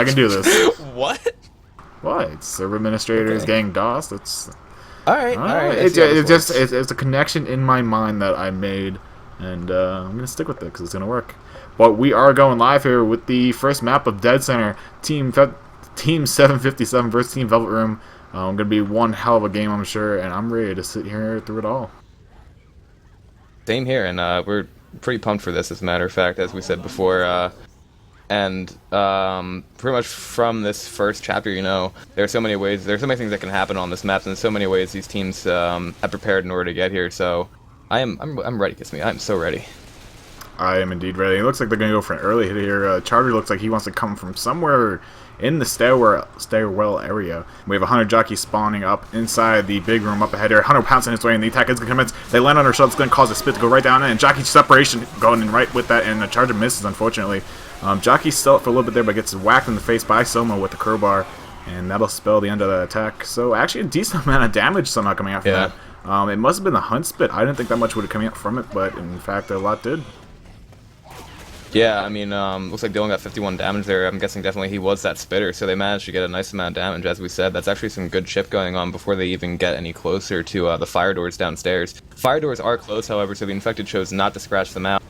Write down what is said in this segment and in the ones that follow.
I can do this. What? What? Server administrators getting DOS? That's... Alright, alright. It's a connection in my mind that I made, and I'm going to stick with it because it's going to work. But we are going live here with the first map of Dead Center, Team 757 versus Team Velvet Room. Going to be one hell of a game, I'm sure, and I'm ready to sit here through it all. Same here, and we're pretty pumped for this, as a matter of fact, as we said before. And pretty much from this first chapter, you know, there are so many ways, there's so many things that can happen on this map, and so many ways these teams have prepared in order to get here. So I'm ready, Kissme. I'm so ready. I am indeed ready. It looks like they're going to go for an early hit here. Charger looks like he wants to come from somewhere in the stairwell area. We have a Hunter jockey spawning up inside the big room up ahead here. Hunter pouncing his way, and the attack is going to commence. They land on her shell. It's going to cause a spit to go right down in, and jockey separation going in right with that, and the Charger misses, unfortunately. Jockey's still up for a little bit there, but gets whacked in the face by Soma with the crowbar, and that'll spell the end of that attack. So actually a decent amount of damage somehow coming out from that. It must have been the Hunt Spit. I didn't think that much would have come out from it, but in fact a lot did. Yeah, I mean, looks like Dylan got 51 damage there. I'm guessing definitely he was that spitter, so they managed to get a nice amount of damage, as we said. That's actually some good chip going on before they even get any closer to the fire doors downstairs. Fire doors are closed, however, so the infected chose not to scratch them out.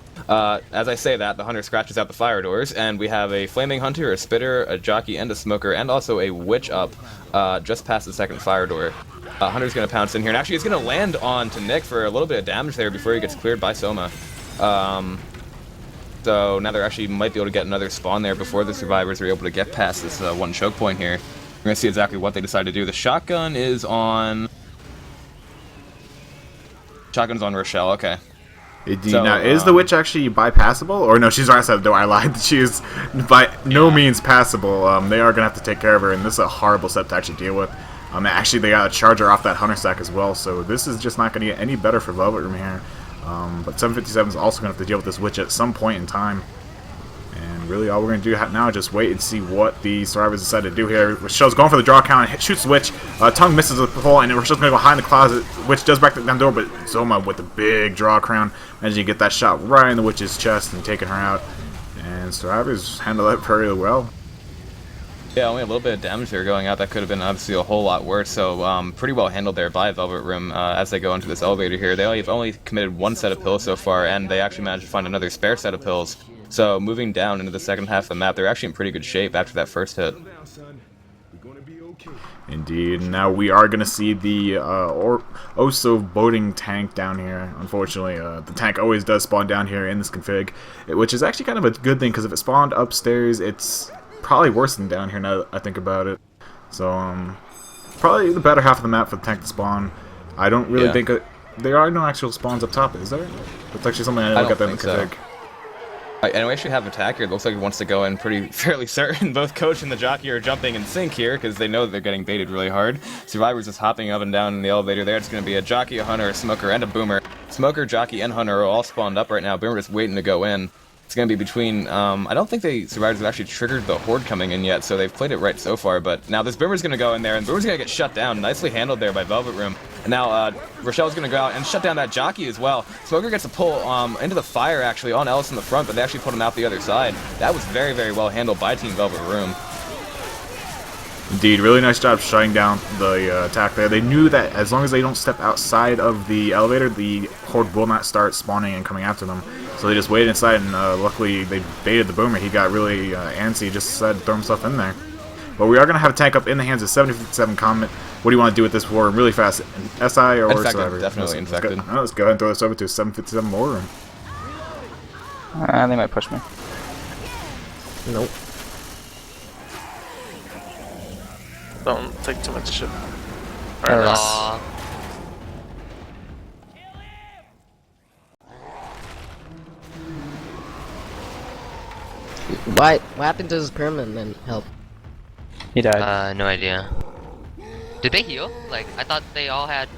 As I say that, the Hunter scratches out the fire doors, and we have a Flaming Hunter, a Spitter, a Jockey, and a Smoker, and also a Witch up just past the second fire door. Hunter's going to pounce in here, and actually he's going to land on to Nick for a little bit of damage there before he gets cleared by Soma. So now they actually might be able to get another spawn there before the survivors are able to get past this one choke point here. We're going to see exactly what they decide to do. The shotgun is on... Shotgun's on Rochelle, okay. Now, is the Witch actually bypassable? Or no, she's right outside the door. I lied. She is by no means passable. They are going to have to take care of her, and this is a horrible step to actually deal with. Actually, they got a Charger off that Hunter stack as well, so this is just not going to get any better for Velvet Room here. But 757 is also going to have to deal with this Witch at some point in time. And really all we're going to do now is just wait and see what the survivors decide to do here. Rochelle's going for the draw count and shoots the Witch. Tongue misses the hole, and Rochelle's going to go behind the closet. Witch does back down the door, but Soma with the big draw crown managing to get that shot right in the Witch's chest and taking her out. And survivors handle that very well. Yeah, only a little bit of damage there going out. That could have been obviously a whole lot worse. So pretty well handled there by Velvet Room as they go into this elevator here. They've only committed one set of pills so far, and they actually managed to find another spare set of pills. So moving down into the second half of the map, they're actually in pretty good shape after that first hit. Indeed. Now we are going to see the Oso boating tank down here. Unfortunately, the tank always does spawn down here in this config, which is actually kind of a good thing, because if it spawned upstairs, it's probably worse than down here now that I think about it. So, probably the better half of the map for the tank to spawn. I don't really think there are no actual spawns up top, is there? That's actually something I look at in the config. So. And we actually have Attacker. It looks like he wants to go in fairly certain. Both Coach and the Jockey are jumping in sync here because they know that they're getting baited really hard. Survivors is hopping up and down in the elevator there. It's going to be a Jockey, a Hunter, a Smoker, and a Boomer. Smoker, Jockey, and Hunter are all spawned up right now. Boomer is waiting to go in. It's going to be between, I don't think the survivors have actually triggered the Horde coming in yet, so they've played it right so far, but now this Boomer's going to go in there, and Boomer's going to get shut down. Nicely handled there by Velvet Room. And now Rochelle's going to go out and shut down that Jockey as well. Smoker gets a pull into the fire, actually, on Ellis in the front, but they actually put him out the other side. That was very, very well handled by Team Velvet Room. Indeed, really nice job shutting down the attack there. They knew that as long as they don't step outside of the elevator, the Horde will not start spawning and coming after them. So they just waited inside, and luckily they baited the Boomer. He got really antsy, just decided to throw himself in there. But we are going to have a tank up in the hands of 757 Comet. What do you want to do with this war really fast? SI or Infected, Survivor? definitely infected. Let's go ahead and throw this over to 757 War Room. They might push me. Nope. Don't take too much shit. What happened to his permanent then? Help. He died. No idea. Did they heal? Like, I thought they all had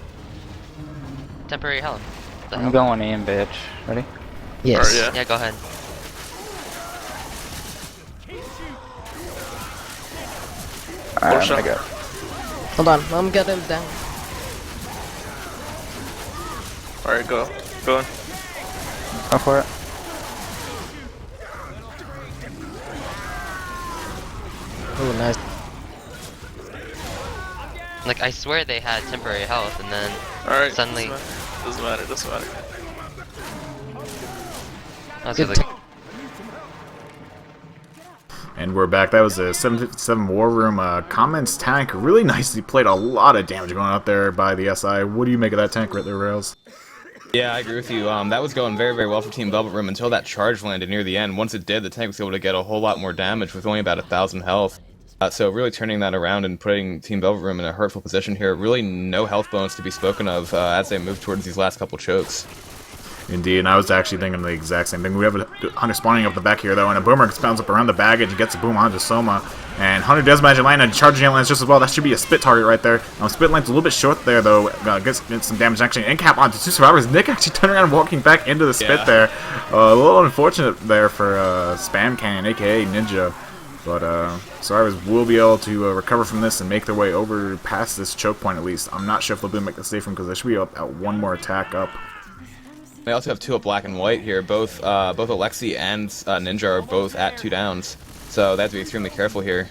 temporary health. I'm going in, bitch. Ready? Yes. Yeah. Yeah, go ahead. Alright, I'm gonna go. Hold on, I'm getting him down. Alright, go. Go on. Go for it. Oh, nice. Like, I swear they had temporary health, and then Alright, suddenly... doesn't matter, doesn't matter. I was Good like, And we're back. That was a 757 War Room. Comments tank really nicely played. A lot of damage going out there by the SI. What do you make of that tank right there, Rails? Yeah, I agree with you. That was going very, very well for Team Velvet Room until that charge landed near the end. Once it did, the tank was able to get a whole lot more damage with only about 1,000 health. So really turning that around and putting Team Velvet Room in a hurtful position here. Really no health bonus to be spoken of as they move towards these last couple chokes. Indeed, and I was actually thinking the exact same thing. We have a Hunter spawning up the back here, though, and a Boomer spawns up around the baggage and gets a boom onto Soma. And Hunter does manage to land and charging lands just as well. That should be a spit target right there. Spit land's a little bit short there, though. Gets some damage actually. And cap onto 2 survivors. Nick actually turning around and walking back into the spit there. A little unfortunate there for Spam Cannon, aka Ninja. But survivors will be able to recover from this and make their way over past this choke point at least. I'm not sure if they'll be able to make the save from because they should be up at one more attack up. They also have 2 up black and white here. Both Alexi and Ninja are both at 2 downs, so they have to be extremely careful here.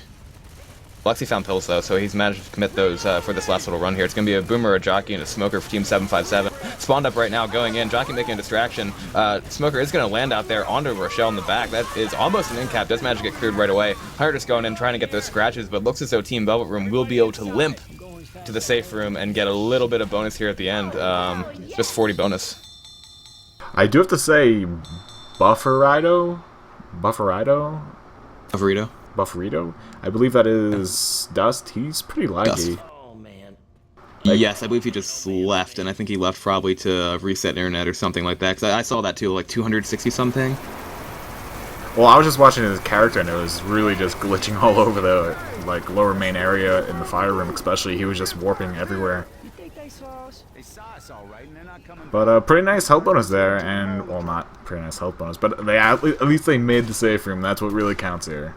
Alexi found pills though, so he's managed to commit those for this last little run here. It's going to be a Boomer, a Jockey, and a Smoker for Team 757. Spawned up right now, going in. Jockey making a distraction. Smoker is going to land out there onto Rochelle in the back. That is almost an in-cap. Does manage to get cleared right away. Hunter just going in, trying to get those scratches, but looks as though Team Velvet Room will be able to limp to the safe room and get a little bit of bonus here at the end. Just 40 bonus. I do have to say, Bufferito? I believe that is Dust. He's pretty laggy. Yes, I believe he just left, and I think he left probably to reset internet or something like that, because I saw that too, like 260 something. Well, I was just watching his character, and it was really just glitching all over the lower main area in the fire room especially. He was just warping everywhere. But pretty nice health bonus there, and, well, not pretty nice health bonus, but they at least they made the safe room. That's what really counts here.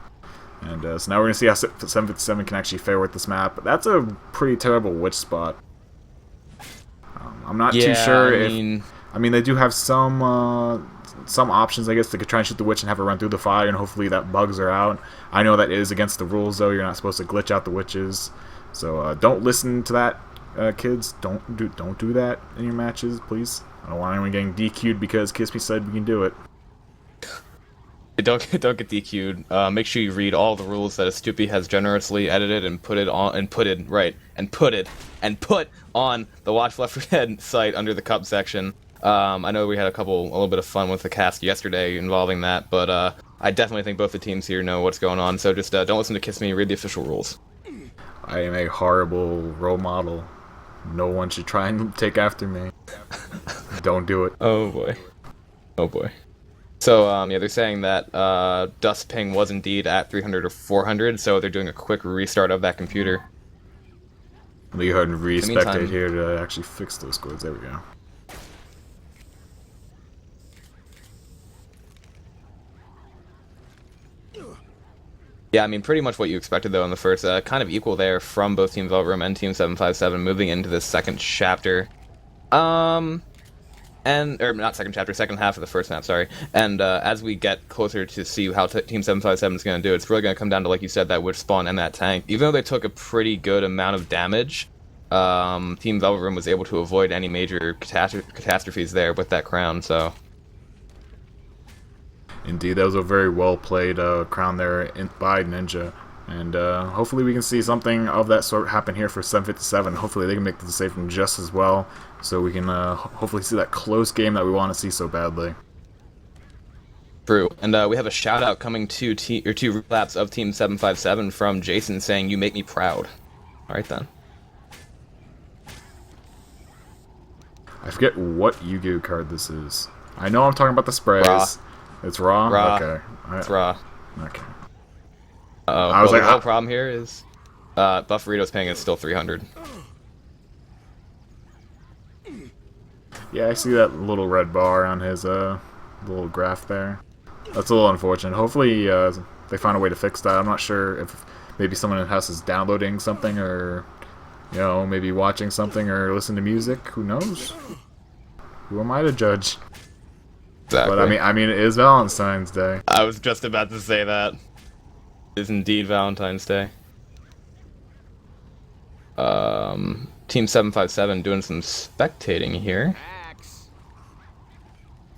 And so now we're going to see how 757 can actually fare with this map. That's a pretty terrible witch spot. I'm not too sure I mean, they do have some options, I guess. They could try and shoot the witch and have her run through the fire, and hopefully that bugs her out. I know that is against the rules, though. You're not supposed to glitch out the witches. So don't listen to that. Kids, don't do that in your matches, please. I don't want anyone getting DQ'd because Kissme said we can do it. Don't get DQ'd. Make sure you read all the rules that Astupi has generously edited and put on the WatchL4D site under the cup section. I know we had a little bit of fun with the cast yesterday involving that, but I definitely think both the teams here know what's going on. So just don't listen to Kissme. Read the official rules. I am a horrible role model. No one should try and take after me. Don't do it. Oh boy. Oh boy. So, yeah, they're saying that Dust ping was indeed at 300 or 400, so they're doing a quick restart of that computer. Let me go ahead and re-spectate here to actually fix those scores. There we go. Yeah, I mean, pretty much what you expected, though, in the first. Kind of equal there from both Team Velvet Room and Team 757 moving into the second chapter. Or not second chapter, second half of the first map, sorry. And as we get closer to see how Team 757 is going to do, it's really going to come down to, like you said, that witch spawn and that tank. Even though they took a pretty good amount of damage, Team Velvet Room was able to avoid any major catastrophes there with that crown, so... Indeed, that was a very well played crown there by Ninja. And hopefully we can see something of that sort happen here for 757. Hopefully they can make the save from just as well, so we can hopefully see that close game that we want to see so badly. True. And we have a shout out coming to two laps of Team 757 from Jason saying, "You make me proud." Alright then. I forget what Yu-Gi-Oh card this is. I know I'm talking about the sprays. Raw. It's raw? Raw. Okay. It's raw. Okay. I was like, the whole problem here is Bufferito's paying is still 300. Yeah, I see that little red bar on his little graph there. That's a little unfortunate. Hopefully they find a way to fix that. I'm not sure if maybe someone in the house is downloading something or, you know, maybe watching something or listening to music. Who knows? Who am I to judge? Exactly. But I mean, it is Valentine's Day. I was just about to say that. is indeed Valentine's Day. Team 757 doing some spectating here.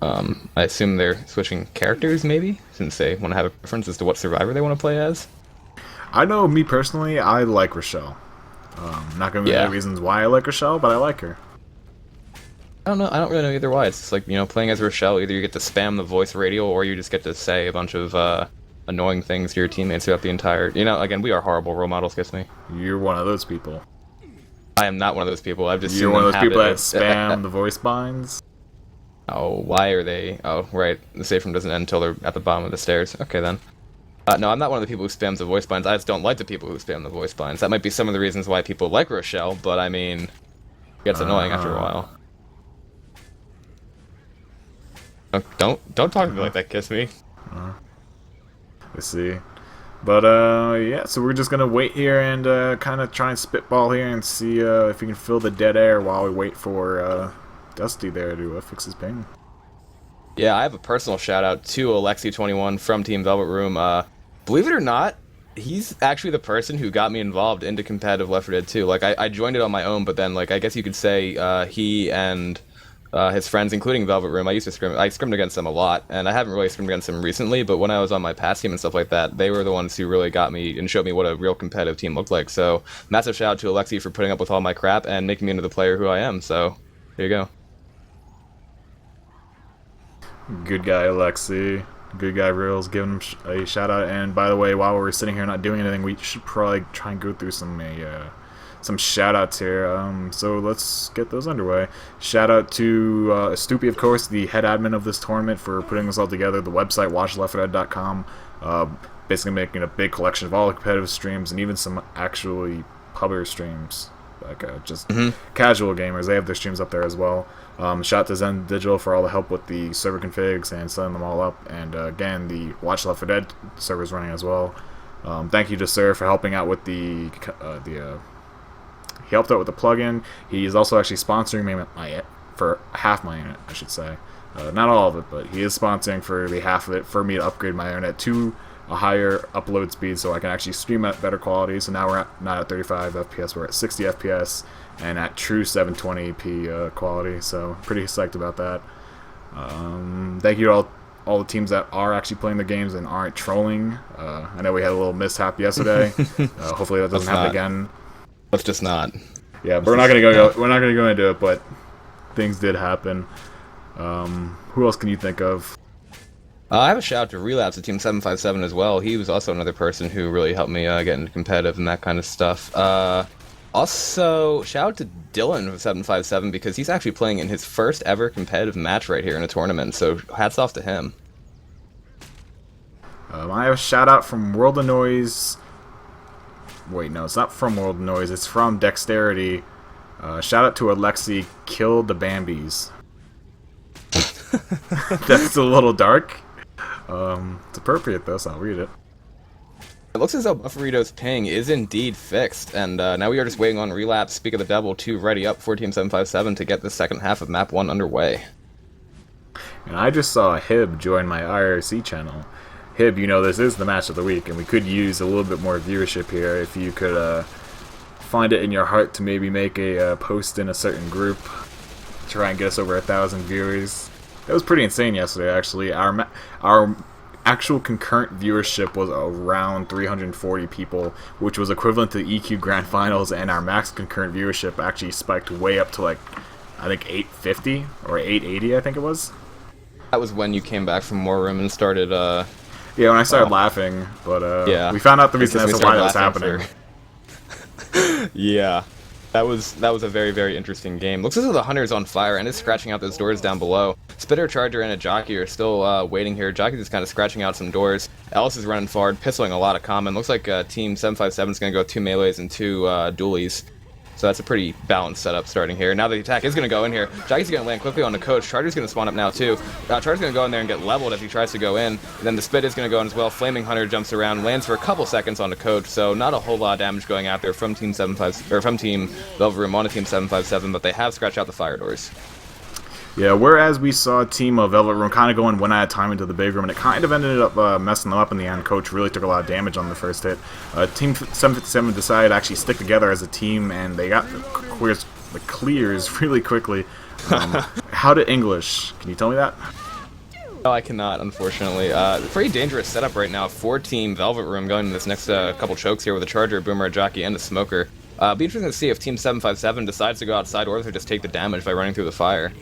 I assume they're switching characters, maybe, since they want to have a preference as to what survivor they want to play as. I know, me personally, I like Rochelle. Not gonna be the reasons why I like Rochelle, but I like her. I don't know. I don't really know either why. It's just like, you know, playing as Rochelle, either you get to spam the voice radio or you just get to say a bunch of annoying things to your teammates throughout the entire... You know, again, we are horrible role models, Kissme. You're one of those people. I am not one of those people. I've just You're seen one of them those people that have spam the voice binds? Oh, why are they... Oh, right. The safe room doesn't end until they're at the bottom of the stairs. Okay, then. No, I'm not one of the people who spams the voice binds. I just don't like the people who spam the voice binds. That might be some of the reasons why people like Rochelle, but I mean... It gets annoying after a while. Don't talk to me like that, Kissme. Let's see. But, yeah, so we're just gonna wait here and kind of try and spitball here and see if we can fill the dead air while we wait for Dusty there to fix his ping. Yeah, I have a personal shout out to Alexi21 from Team Velvet Room. Believe it or not, he's actually the person who got me involved into competitive Left 4 Dead 2. Like, I joined it on my own, but then, like, I guess you could say he and his friends, including Velvet Room, I scrimmed against them a lot, and I haven't really scrimmed against them recently, but when I was on my past team and stuff like that, they were the ones who really got me and showed me what a real competitive team looked like. So, massive shout out to Alexi for putting up with all my crap and making me into the player who I am. So, there you go. Good guy, Alexi. Good guy, Reels. Giving him a shout out. And by the way, while we're sitting here not doing anything, we should probably try and go through some shout outs here. So let's get those underway. Shout out to Stoopy, of course, the head admin of this tournament, for putting this all together. The website, WatchL4D.com, basically making a big collection of all the competitive streams and even some actually pubber streams. Like just casual gamers. They have their streams up there as well. Shout out to Zen Digital for all the help with the server configs and setting them all up. And again, the WatchL4D server's running as well. Thank you to Sir for helping out with he helped out with the plugin. He's also actually sponsoring me for half my internet, I should say. Not all of it, but he is sponsoring for the half of it for me to upgrade my internet to a higher upload speed so I can actually stream at better quality. So now we're not at 35 FPS, we're at 60 FPS and at true 720p quality. So pretty psyched about that. Thank you to all the teams that are actually playing the games and aren't trolling. I know we had a little mishap yesterday. Hopefully that doesn't happen again. Let's just not. Yeah, but we're not gonna go into it, but things did happen. Who else can you think of? I have a shout out to Relapse at Team 757 as well. He was also another person who really helped me get into competitive and that kind of stuff. Also, shout out to Dylan of 757 because he's actually playing in his first ever competitive match right here in a tournament, so hats off to him. I have a shout out from World of Noise. Wait, no, it's not from World of Noise, it's from Dexterity. Shout out to Alexi, kill the Bambis. That's a little dark. It's appropriate though, so I'll read it. It looks as though Bufferito's ping is indeed fixed, and now we are just waiting on Relapse, Speak of the Devil, to ready up for Team 757 to get the second half of Map 1 underway. And I just saw Hib join my IRC channel. Hib, you know this is the match of the week, and we could use a little bit more viewership here if you could find it in your heart to maybe make a post in a certain group, try and get us over 1,000 viewers. It was pretty insane yesterday, actually. Our actual concurrent viewership was around 340 people, which was equivalent to the EQ Grand Finals, and our max concurrent viewership actually spiked way up to, like, I think 850 or 880, I think it was. That was when you came back from War Room and started, Yeah, when I started laughing, but yeah. We found out the reason as to why that was happening. Yeah. That was a very, very interesting game. Looks as though the Hunter's on fire and is scratching out those doors down below. Spitter, Charger, and a Jockey are still waiting here. Jockey's just kind of scratching out some doors. Ellis is running forward, pistoling a lot of common. Looks like Team 757 is going to go 2 melees and 2 dualies. So that's a pretty balanced setup starting here. Now the attack is going to go in here. Jockey's going to land quickly on the coach. Charger's going to spawn up now too. Charger's going to go in there and get leveled as he tries to go in. And then the Spit is going to go in as well. Flaming Hunter jumps around, lands for a couple seconds on the coach. So not a whole lot of damage going out there from Team 757 or from Team Velvet Room on to Team 757, but they have scratched out the fire doors. Yeah, whereas we saw Team Velvet Room kind of going one at a time into the big room, and it kind of ended up messing them up in the end. Coach really took a lot of damage on the first hit. Team 757 decided to actually stick together as a team, and they got the clears really quickly. How to English? Can you tell me that? No, I cannot, unfortunately. Pretty dangerous setup right now for Team Velvet Room going into this next couple chokes here with a Charger, a Boomer, a Jockey, and a Smoker. Be interesting to see if Team 757 decides to go outside or if they just take the damage by running through the fire.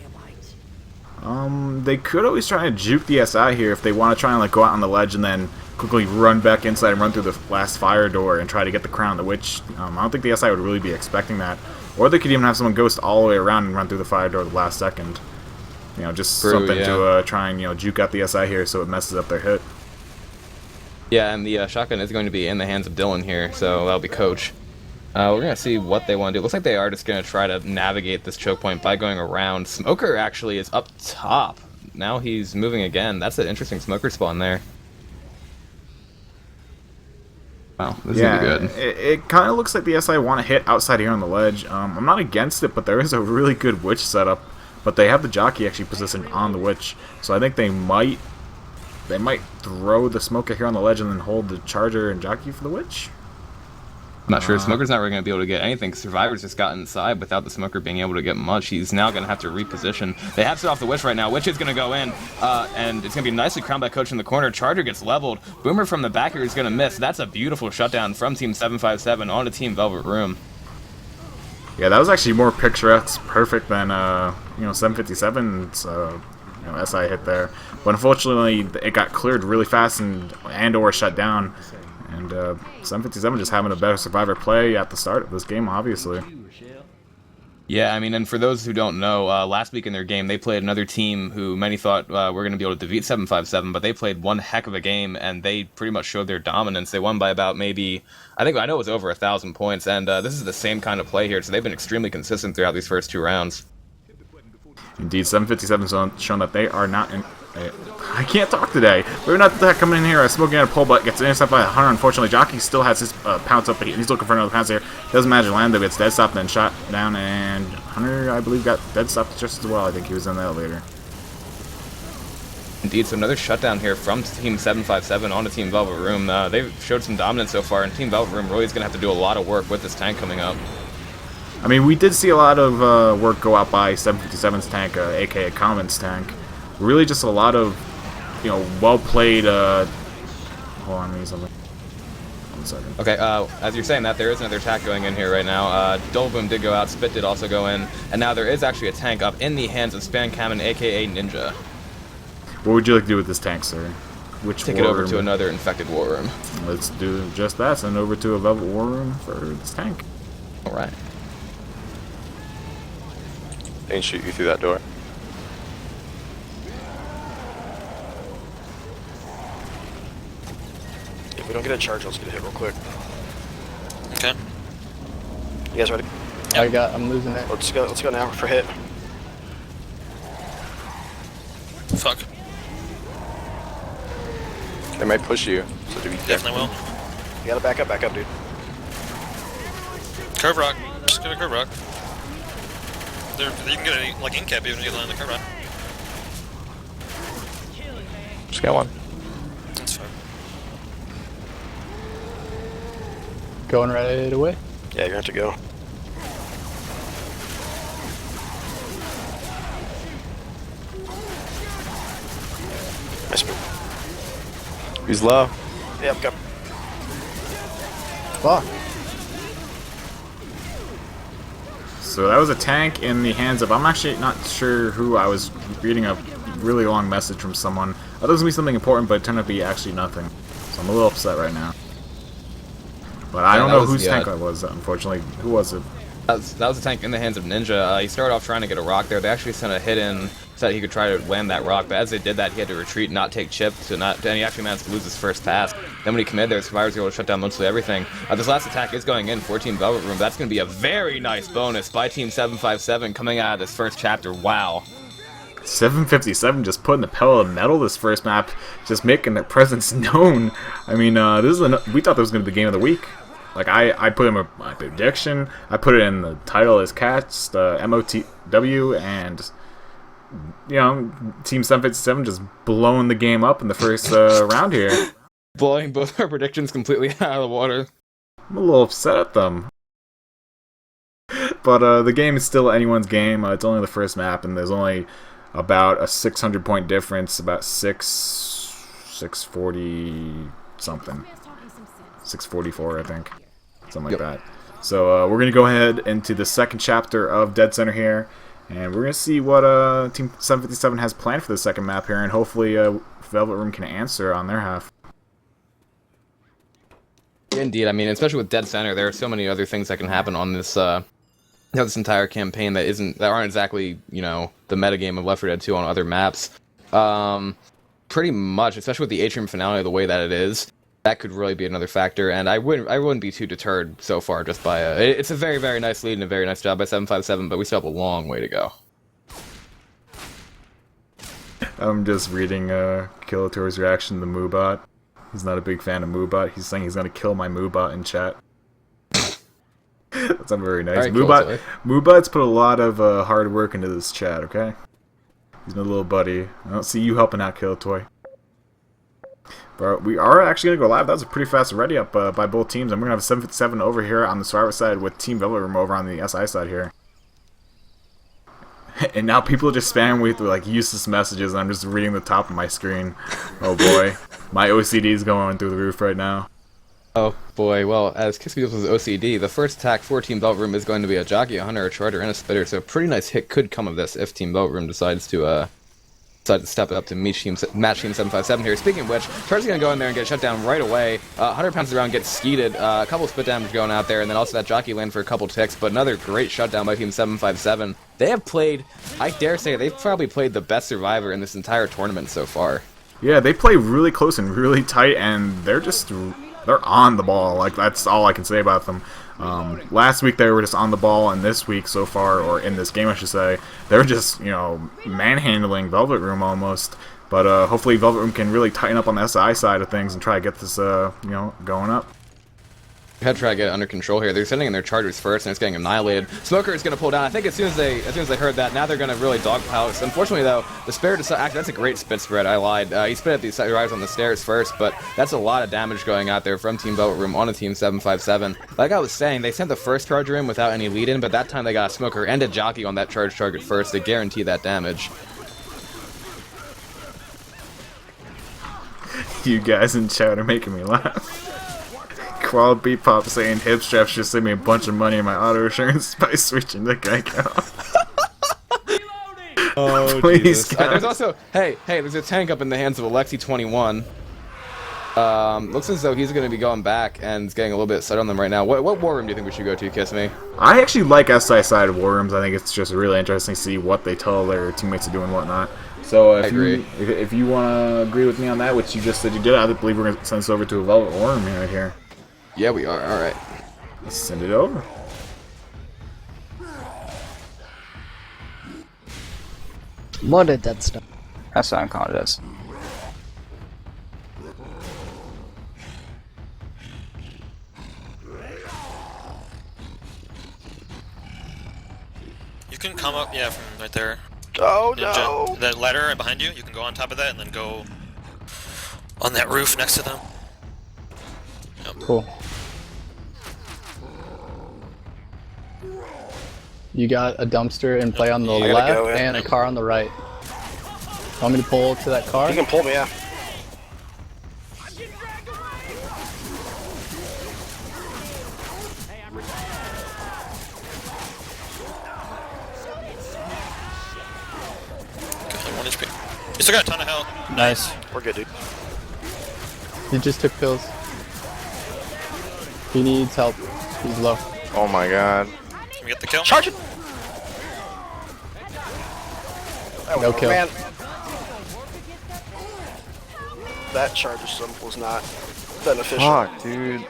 They could always try and juke the SI here if they want to try and like go out on the ledge and then quickly run back inside and run through the last fire door and try to get the crown, the witch. I don't think the SI would really be expecting that. Or they could even have someone ghost all the way around and run through the fire door the last second. You know, just something to try and, you know, juke out the SI here so it messes up their hit. Yeah, and the shotgun is going to be in the hands of Dylan here, so that'll be Coach. We're going to see what they want to do. Looks like they are just going to try to navigate this choke point by going around. Smoker actually is up top. Now he's moving again. That's an interesting Smoker spawn there. Wow, this is going to be good. It kind of looks like the SI want to hit outside here on the ledge. I'm not against it, but there is a really good witch setup. But they have the Jockey actually positioned on the witch, so I think they might throw the Smoker here on the ledge and then hold the Charger and Jockey for the witch. I'm not sure. Smoker's not really going to be able to get anything. Survivor's just got inside without the Smoker being able to get much. He's now going to have to reposition. They have set off the Witch right now. Witch is going to go in, and it's going to be nicely crowned by Coach in the corner. Charger gets leveled. Boomer from the back here is going to miss. That's a beautiful shutdown from Team 757 onto Team Velvet Room. Yeah, that was actually more picturesque, perfect than 757's SI hit there. But unfortunately, it got cleared really fast and/or shut down. And 757 just having a better survivor play at the start of this game, obviously. Yeah, I mean, and for those who don't know, last week in their game, they played another team who many thought were going to be able to defeat 757, but they played one heck of a game, and they pretty much showed their dominance. They won by about maybe, I know it was over 1,000 points, and this is the same kind of play here, so they've been extremely consistent throughout these first two rounds. Indeed, 757's shown that they are not in... I can't talk today. We're not coming in here smoking at a pole, but gets intercepted by a Hunter. Unfortunately, Jockey still has his pounce up. He's looking for another pounce here. Doesn't manage to land, though. Gets dead stopped and then shot down. And Hunter, I believe, got dead stopped just as well. I think he was in the elevator. Indeed, so another shutdown here from Team 757 onto Team Velvet Room. They've showed some dominance so far, and Team Velvet Room really is going to have to do a lot of work with this tank coming up. I mean, we did see a lot of work go out by 757's tank, aka Common's tank. Really just a lot of, well played. Hold on, let me something. 1 second. Okay, as you're saying that, there is another attack going in here right now. Dolboom did go out, Spit did also go in, and now there is actually a tank up in the hands of Spankamen, aka Ninja. What would you like to do with this tank, sir? Take it over to another infected war room. Let's do just that. Send over to a Velvet War Room for this tank. All right. They can shoot you through that door. If we don't get a charge, let's get a hit real quick. Okay. You guys ready? I'm losing it. Let's go now for hit. Fuck. They might push you, so to be Definitely will. You gotta back up, dude. Curve rock. Just get a curve rock. You can get a incap even if you land the curve rock. Just got one. That's fine. Going right away. Yeah, you're gonna have to go. Nice move. He's low. Yep, go. Fuck. So that was a tank in the hands of, I'm actually not sure who. I was reading a really long message from someone. I thought it was going to be something important, but it turned out to be actually nothing. So I'm a little upset right now. But I don't know whose tank that was, unfortunately. Who was it? That was a tank in the hands of Ninja. He started off trying to get a rock there. They actually sent a hit in so that he could try to land that rock, but as they did that, he had to retreat, not take chip, and he actually managed to lose his first pass. Then when he committed there, Survivors were able to shut down mostly everything. This last attack is going in for Team Velvet Room. That's going to be a very nice bonus by Team 757 coming out of this first chapter. Wow. 757 just putting the pedal to the metal this first map, just making their presence known. I mean, we thought that was going to be the game of the week. Like, I put in my prediction, I put it in the title as Cats, the MOTW, and you know, Team 757 just blowing the game up in the first round here. Blowing both our predictions completely out of the water. I'm a little upset at them. But the game is still anyone's game. It's only the first map, and there's only about a 600-point difference, about 640 something. 644, I think. Something like that. So we're going to go ahead into the second chapter of Dead Center here, and we're going to see what Team 757 has planned for the second map here, and hopefully Velvet Room can answer on their half. Indeed, I mean, especially with Dead Center, there are so many other things that can happen on this this entire campaign that aren't exactly, you know, the metagame of Left 4 Dead 2 on other maps. Pretty much, especially with the Atrium finale the way that it is, that could really be another factor, and I wouldn't be too deterred so far just by it's a very, very nice lead and a very nice job by 757, but we still have a long way to go. I'm just reading Killator's reaction to the Moobot. He's not a big fan of Moobot. He's saying he's going to kill my Moobot in chat. That's not very nice. Right, Moobot's put a lot of hard work into this chat, okay? He's my little buddy. I don't see you helping out, Killatoy. But we are actually going to go live. That was a pretty fast ready-up by both teams. And we're going to have 757 over here on the Survivor side with Team Velvet Room over on the SI side here. And now people are just spamming with like useless messages, and I'm just reading the top of my screen. Oh boy. My OCD is going through the roof right now. Oh boy, well, as Kissme deals with OCD, the first attack for Team Velvet Room is going to be a Jockey, a Hunter, a Charger, and a Spitter, so a pretty nice hit could come of this if Team Velvet Room decides to step it up to match Team 757 here. Speaking of which, Charger's going to go in there and get shut down right away. 100 pounds around, gets skeeted, a couple spit damage going out there, and then also that Jockey land for a couple ticks, but another great shutdown by Team 757. They have played, I dare say, they've probably played the best Survivor in this entire tournament so far. Yeah, they play really close and really tight, and they're on the ball. Like, that's all I can say about them. Last week they were just on the ball, and this week so far, or in this game I should say, they're just, you know, manhandling Velvet Room almost. But hopefully Velvet Room can really tighten up on the SI side of things and try to get this, you know, going up. Had to try to get it under control here. They're sending in their Chargers first, and it's getting annihilated. Smoker is going to pull down. I think as soon as they heard that, now they're going to really dogpile. Unfortunately, though, the Spirit actually that's a great spit spread. I lied. He spit at the arrives on the stairs first, but that's a lot of damage going out there from Team Velvet Room on a Team 757. Like I was saying, they sent the first Charger in without any lead in, but that time they got a Smoker and a Jockey on that charge target first to guarantee that damage. You guys in chat are making me laugh. Qual Beat Pop saying Hipstrap should send me a bunch of money in my auto insurance by switching to Geico. Oh, please, Jesus. There's also, hey, there's a tank up in the hands of Alexi21. Looks as though he's going to be going back and getting a little bit set on them right now. What war room do you think we should go to, Kissme? I actually like SI side of war rooms. I think it's just really interesting to see what they tell their teammates to do and whatnot. So if you want to agree with me on that, which you just said you did, I believe we're going to send this over to a Velvet War room right here. Yeah, we are. All right. Let's send it over. Modded that stuff. That's what I'm calling it. You can come up, yeah, from right there. Oh no! That ladder right behind you, you can go on top of that and then go on that roof next to them. Yep. Cool. You got a dumpster in play on the left and a car on the right. Want me to pull to that car? You can pull me, yeah. Okay, 1 HP. You still got a ton of health. Nice. We're good, dude. He just took pills. He needs help. He's low. Oh my god. Can we get the kill? Charge it! No kill. Man. That charge was not beneficial. Fuck, dude.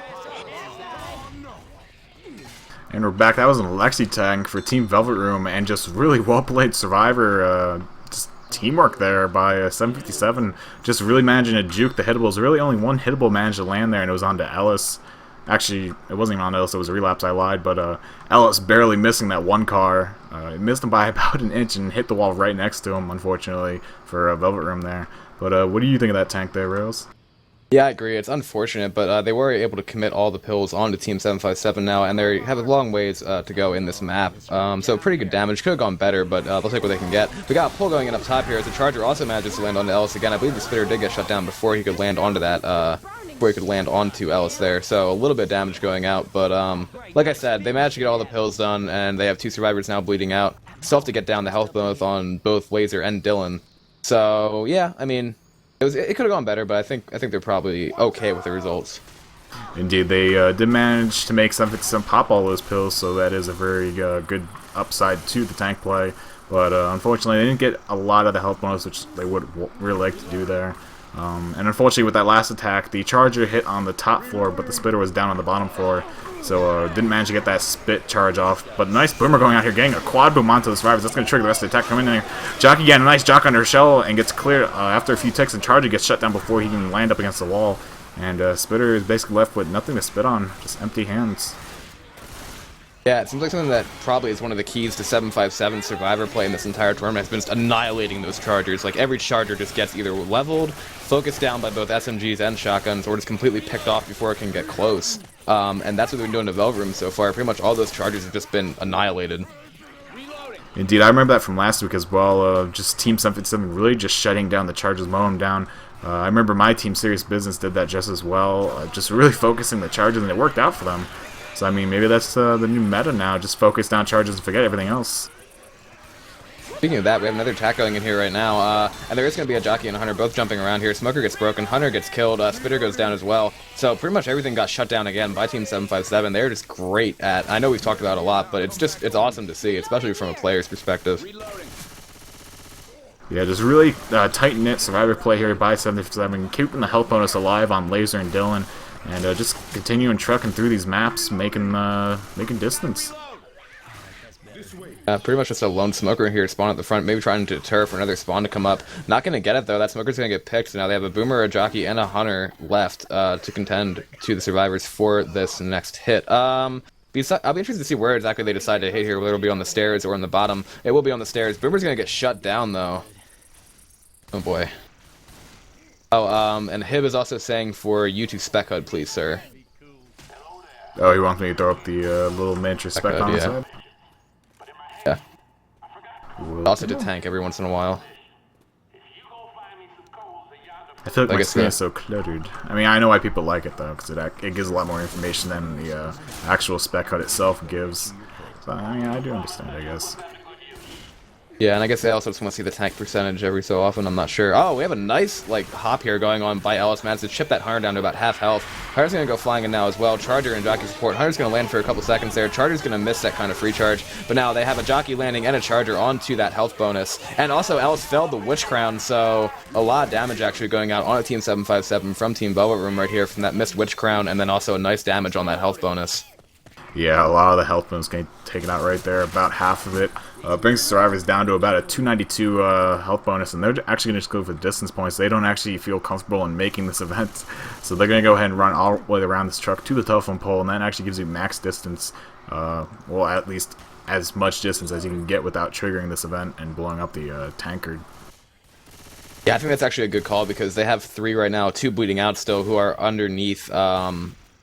And we're back. That was an Alexi tank for Team Velvet Room, and just really well played Survivor. Just teamwork there by 757. Just really managing to juke the hittables. Really only one hittable managed to land there, and it was on to Ellis. Actually, it wasn't even on Ellis, it was a relapse, I lied, but Ellis barely missing that one car. It missed him by about an inch and hit the wall right next to him, unfortunately, for Velvet Room there. But what do you think of that tank there, Rails? Yeah, I agree. It's unfortunate, but they were able to commit all the pills onto Team 757 now, and they have a long ways to go in this map. So pretty good damage. Could have gone better, but they'll take what they can get. We got a pull going in up top here as the Charger also manages to land onto Ellis again. I believe the Spitter did get shut down before he could land onto that, before he could land onto Ellis there. So a little bit of damage going out, but like I said, they managed to get all the pills done, and they have 2 survivors now bleeding out. Still have to get down the health bonus on both Laser and Dylan. So yeah, I mean, it could have gone better, but I think they're probably okay with the results. Indeed, they did manage to make some pop all those pills, so that is a very good upside to the tank play. But unfortunately, they didn't get a lot of the health bonus, which they would really like to do there. And unfortunately, with that last attack, the Charger hit on the top floor, but the Spitter was down on the bottom floor, so didn't manage to get that spit charge off. But a nice Boomer going out here, getting a quad boom onto the survivors. That's going to trigger the rest of the attack coming in there. Jockey again, a nice jock under her shell, and gets clear after a few ticks, and Charger gets shut down before he can land up against the wall. And Spitter is basically left with nothing to spit on, just empty hands. Yeah, it seems like something that probably is one of the keys to 757 Survivor play in this entire tournament has been just annihilating those Chargers. Like, every Charger just gets either leveled, focused down by both SMGs and shotguns, or just completely picked off before it can get close. And that's what they've been doing to Velvet Room so far. Pretty much all those Chargers have just been annihilated. Indeed, I remember that from last week as well. Just Team 757 really just shutting down the Chargers, mowing them down. I remember my team, Serious Business, did that just as well. Just really focusing the Chargers, and it worked out for them. So, I mean, maybe that's the new meta now. Just focus down Chargers and forget everything else. Speaking of that, we have another attack going in here right now, and there is going to be a Jockey and a Hunter both jumping around here. Smoker gets broken, Hunter gets killed, Spitter goes down as well. So pretty much everything got shut down again by Team 757. They're just great at, I know we've talked about it a lot, but it's awesome to see, especially from a player's perspective. Yeah, just really tight-knit Survivor play here by 757, keeping the health bonus alive on Laser and Dylan, and just continuing trucking through these maps, making distance. Pretty much just a lone Smoker in here spawn at the front, maybe trying to deter for another spawn to come up. Not going to get it, though. That Smoker's going to get picked. So now they have a Boomer, a Jockey, and a Hunter left to contend to the Survivors for this next hit. I'll be interested to see where exactly they decide to hit here, whether it'll be on the stairs or on the bottom. It will be on the stairs. Boomer's going to get shut down, though. Oh, boy. Oh, and Hib is also saying for you to spec HUD, please, sir. Oh, he wants me to throw up the little miniature spec on the side? Yeah. Also to tank every once in a while. I feel like my screen is so cluttered. I mean, I know why people like it, though, because it gives a lot more information than the actual spec HUD itself gives. So, I mean, I do understand, I guess. Yeah, and I guess they also just want to see the tank percentage every so often, I'm not sure. Oh, we have a nice, like, hop here going on by Ellis. Managed to chip that Hunter down to about half health. Hunter's going to go flying in now as well. Charger and Jockey support. Hunter's going to land for a couple seconds there. Charger's going to miss that kind of free charge. But now they have a Jockey landing and a Charger onto that health bonus. And also, Ellis failed the Witch Crown, so a lot of damage actually going out on a Team 757 from Team Velvet Room right here from that missed Witch Crown, and then also a nice damage on that health bonus. Yeah, a lot of the health bonus getting taken out right there, about half of it. Brings the Survivors down to about a 292 health bonus, and they're actually going to just go for distance points. They don't actually feel comfortable in making this event, so they're going to go ahead and run all the way around this truck to the telephone pole, and that actually gives you max distance, well, at least as much distance as you can get without triggering this event and blowing up the tankard. Yeah, I think that's actually a good call because they have 3 right now, 2 bleeding out still, who are underneath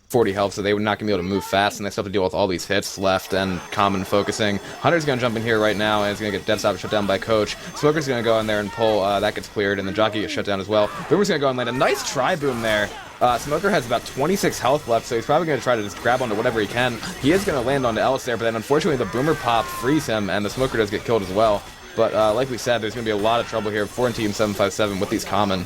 40 health, so they were not going to be able to move fast, and they still have to deal with all these hits left and common focusing. Hunter's going to jump in here right now, and he's going to get Death Stop shut down by Coach. Smoker's going to go in there and pull. That gets cleared, and the Jockey gets shut down as well. Boomer's going to go and land a nice tri-boom there. Smoker has about 26 health left, so he's probably going to try to just grab onto whatever he can. He is going to land onto Ellis there, but then unfortunately the Boomer pop frees him, and the Smoker does get killed as well. But like we said, there's going to be a lot of trouble here for Team 757 with these common.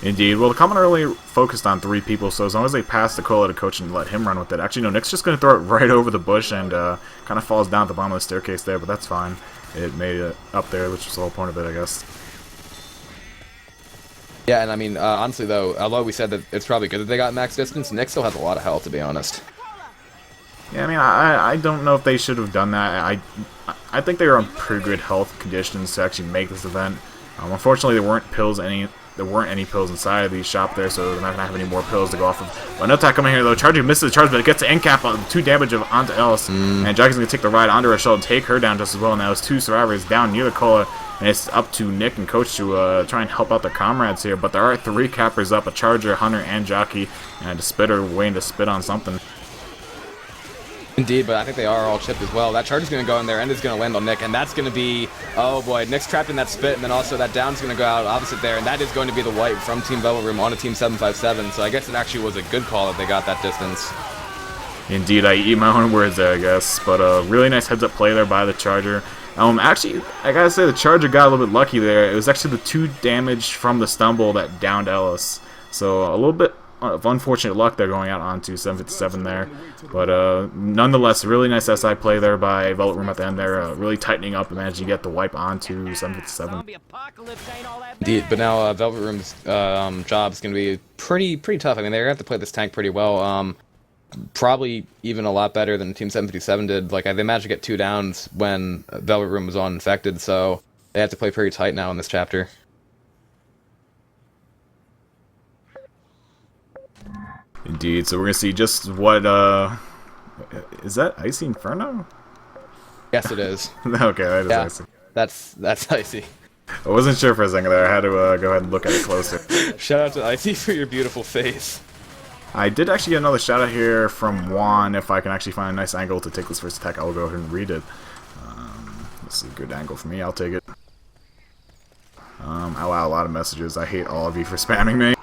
Indeed. Well, the common are only focused on 3 people, so as long as they pass the Cola to Coach and let him run with it. Actually, no, Nick's just going to throw it right over the bush and kind of falls down at the bottom of the staircase there, but that's fine. It made it up there, which was the whole point of it, I guess. Yeah, and I mean, honestly, though, although we said that it's probably good that they got max distance, Nick still has a lot of health, to be honest. Yeah, I mean, I don't know if they should have done that. I think they were on pretty good health conditions to actually make this event. Unfortunately, there weren't pills there weren't any pills inside of the shop there, so they're not going to have any more pills to go off of. But another attack coming here, though. Charger misses the charge, but it gets the end cap on 2 damage onto Ellis. And Jockey's going to take the ride onto Rochelle and take her down just as well. Now it's 2 survivors down near the Cola. And it's up to Nick and Coach to try and help out their comrades here. But there are 3 cappers up, a Charger, Hunter, and Jockey. And a Spitter waiting to spit on something. Indeed, but I think they are all chipped as well. That charge is going to go in there and is going to land on Nick, and that's going to be, oh boy, Nick's trapped in that spit, and then also that down's going to go out opposite there, and that is going to be the wipe from Team Velvet Room onto Team 757, so I guess it actually was a good call that they got that distance. Indeed, I eat my own words there, I guess, but really nice heads-up play there by the Charger. Actually, I gotta say the Charger got a little bit lucky there. It was actually the 2 damage from the stumble that downed Ellis, so a little bit of unfortunate luck there going out onto 757 there, but nonetheless, really nice SI play there by Velvet Room at the end there, really tightening up and managing to get the wipe onto 757. Indeed, but now Velvet Room's job is going to be pretty tough. I mean, they're going to have to play this tank pretty well. Probably even a lot better than Team 757 did. Like, they managed to get 2 downs when Velvet Room was on infected, so they have to play pretty tight now in this chapter. Indeed, so we're gonna see just what is that Icy Inferno? Yes, it is. Okay, that is Icy. That's Icy. I wasn't sure for a second there. I had to go ahead and look at it closer. Shout out to Icy for your beautiful face. I did actually get another shout out here from Juan. If I can actually find a nice angle to take this first attack, I'll go ahead and read it. This is a good angle for me. I'll take it. Wow, a lot of messages. I hate all of you for spamming me.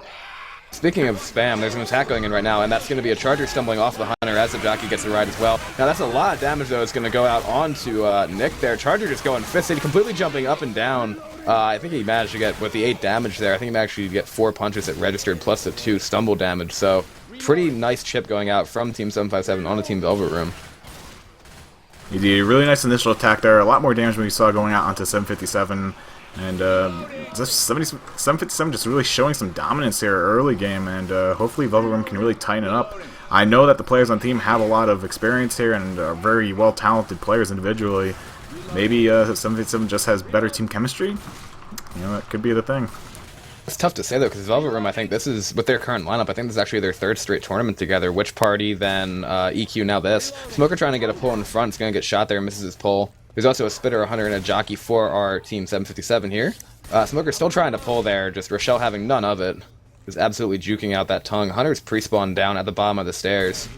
Speaking of spam, there's an attack going in right now, and that's going to be a Charger stumbling off the Hunter as the Jockey gets the ride as well. Now, that's a lot of damage, though. It's going to go out onto Nick there. Charger just going fisted, completely jumping up and down. I think he managed to get, with the 8 damage there, I think he managed to get 4 punches that registered, plus the 2 stumble damage. So, pretty nice chip going out from Team 757 on the Team Velvet Room. He did a really nice initial attack there. A lot more damage than we saw going out onto 757. And 757 just really showing some dominance here early game, and hopefully Velvet Room can really tighten it up. I know that the players on the team have a lot of experience here and are very well-talented players individually. Maybe 757 just has better team chemistry? You know, that could be the thing. It's tough to say, though, because Velvet Room, I think this is, with their current lineup, I think this is actually their 3rd straight tournament together. Which party, then EQ, now this. Smoker trying to get a pull in front, is going to get shot there and misses his pull. There's also a Spitter, a Hunter, and a Jockey for our Team 757 here. Smoker's still trying to pull there, just Rochelle having none of it. Is absolutely juking out that tongue. Hunter's pre-spawned down at the bottom of the stairs.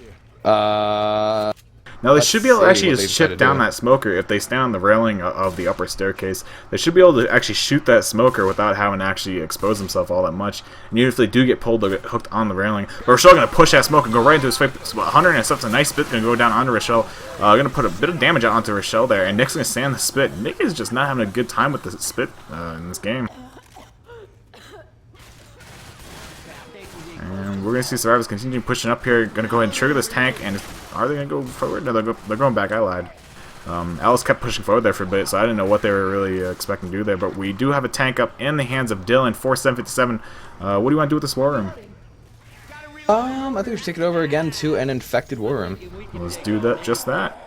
Now they should be able to actually just chip down that Smoker if they stand on the railing of the upper staircase. They should be able to actually shoot that Smoker without having to actually expose himself all that much. And even if they do get pulled, they'll get hooked on the railing. But Rochelle going to push that Smoker and go right into his face. Hunter and stuff's a nice spit going to go down onto Rochelle. Going to put a bit of damage out onto Rochelle there. And Nick's going to stand the spit. Nick is just not having a good time with the spit in this game. And we're going to see Survivors continue pushing up here. Going to go ahead and trigger this tank. And are they going to go forward? No, they're going back. I lied. Alice kept pushing forward there for a bit, so I didn't know what they were really expecting to do there. But we do have a tank up in the hands of Dylan for 757. What do you want to do with this war room? I think we should take it over again to an infected war room. Let's do that. Just that.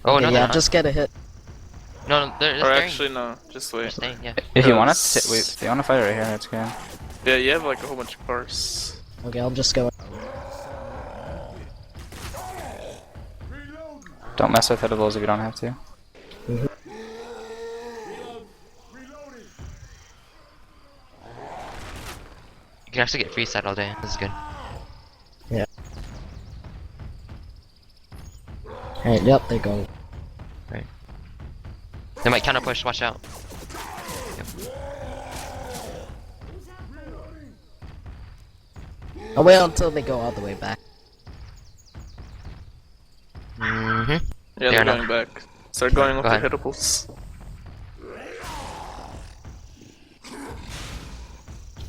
Oh, no, Yeah, just get a hit. No, they're Or staying. actually, no, just wait. They're staying, yeah. If you want to, wait, if you want to fight right here, that's good. Yeah, you have like a whole bunch of cars. Okay, I'll just go. Don't mess with hitables if you don't have to. You can actually get free side all day. This is good. Yeah. Alright, yep, they go. Right. They might counter push. Watch out. Yep. I'll wait until they go all the way back. Mm-hmm. Yeah, they're going back. Start going with the hitables.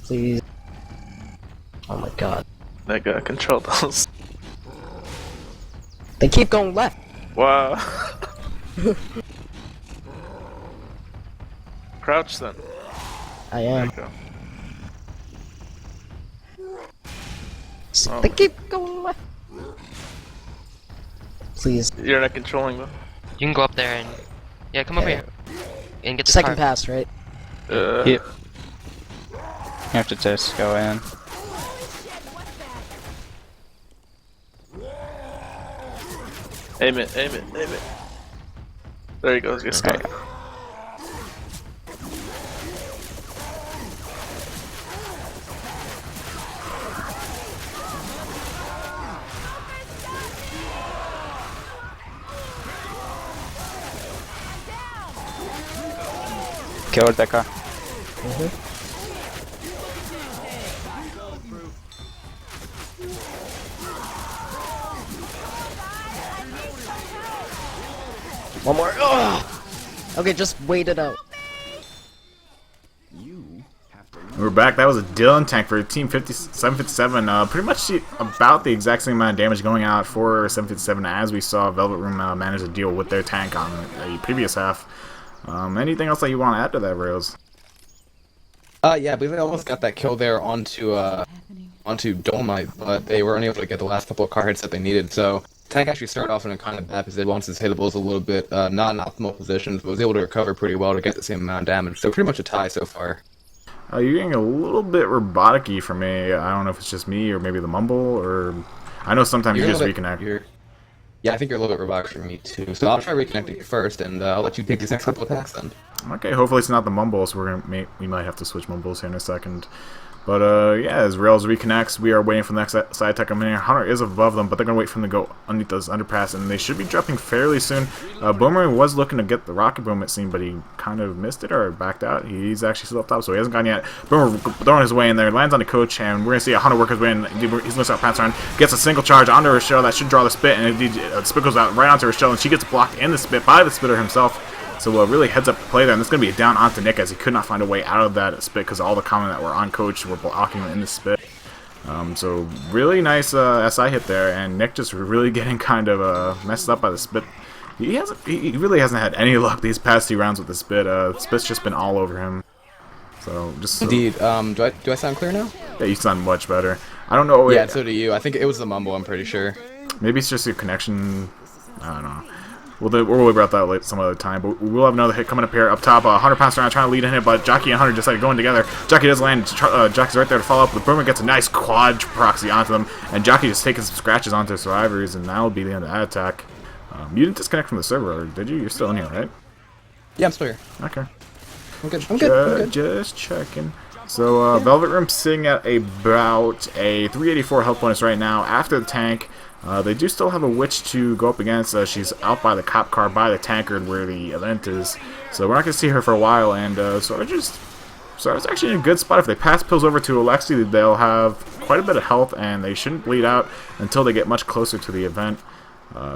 Please. Oh my god. They gotta control those. They keep going left. Wow. Crouch then. I am. There you go. They keep going left. Please. You're not controlling them. You can go up there and come over here and get the Second car. pass, right? Yep. have to just go in. Aim it, aim it, aim it. There he goes, get stuck. Killed that car. One more. Ugh. Okay, just wait it out. We're back. That was a Dylan tank for Team 757. Pretty much about the exact same amount of damage going out for 757 as we saw Velvet Room manage to deal with their tank on the previous half. Anything else that you want to add to that, Rails? Yeah, I believe they almost got that kill there onto Dolomite, but they were unable to get the last couple of car hits that they needed. So tank actually started off in a kind of bad position once his hitables a little bit not in optimal positions, but was able to recover pretty well to get the same amount of damage. So pretty much a tie so far. You're getting a little bit robotic-y for me. I don't know if it's just me or maybe the mumble, or I know sometimes you just reconnect. Yeah, I think you're a little bit robotic for me too. So I'll try reconnecting you first, and I'll let you take these next couple attacks then. Okay, hopefully it's not the mumble, so we might have to switch mumbles here in a second. But yeah, as Rails reconnects, we are waiting for the next side attack coming in. Hunter is above them, but they're going to wait for them to go underneath those underpass, and they should be dropping fairly soon. Boomerang was looking to get the rocket boom, it seemed, but he kind of missed it or backed out. He's actually still up top, so he hasn't gone yet. Boomer throwing his way in there, lands on the coach, and we're going to see a Hunter work his way in. He's missing out pass around, gets a single charge onto Rochelle that should draw the spit, and the spit goes out right onto Rochelle, and she gets blocked in the spit by the spitter himself. So really heads up play there, and this is going to be a down onto Nick as he could not find a way out of that spit because all the common that were on coach were blocking him in the spit. So really nice SI hit there, and Nick just really getting kind of messed up by the spit. He really hasn't had any luck these past 2 rounds with the spit. Spit's just been all over him. So just indeed. Do I sound clear now? Yeah, you sound much better. I don't know. Yeah, so do you. I think it was the mumble. I'm pretty sure. Maybe it's just your connection. I don't know. We'll worry about that some other time, but we'll have another hit coming up here up top. 100 pounds around trying to lead in it, but Jockey and Hunter just going together. Jockey does land. Jockey's right there to follow up. The Boomer gets a nice quad proxy onto them, and Jockey just taking some scratches onto survivors, and that'll be the end of that attack. You didn't disconnect from the server, did you? You're still in here, right? Yeah, I'm still here. Okay. I'm good. Just checking. So Velvet Room sitting at about a 384 health bonus right now after the tank. They do still have a witch to go up against. She's out by the cop car, by the tankard where the event is. So we're not going to see her for a while. And so it's actually in a good spot. If they pass pills over to Alexi, they'll have quite a bit of health, and they shouldn't bleed out until they get much closer to the event.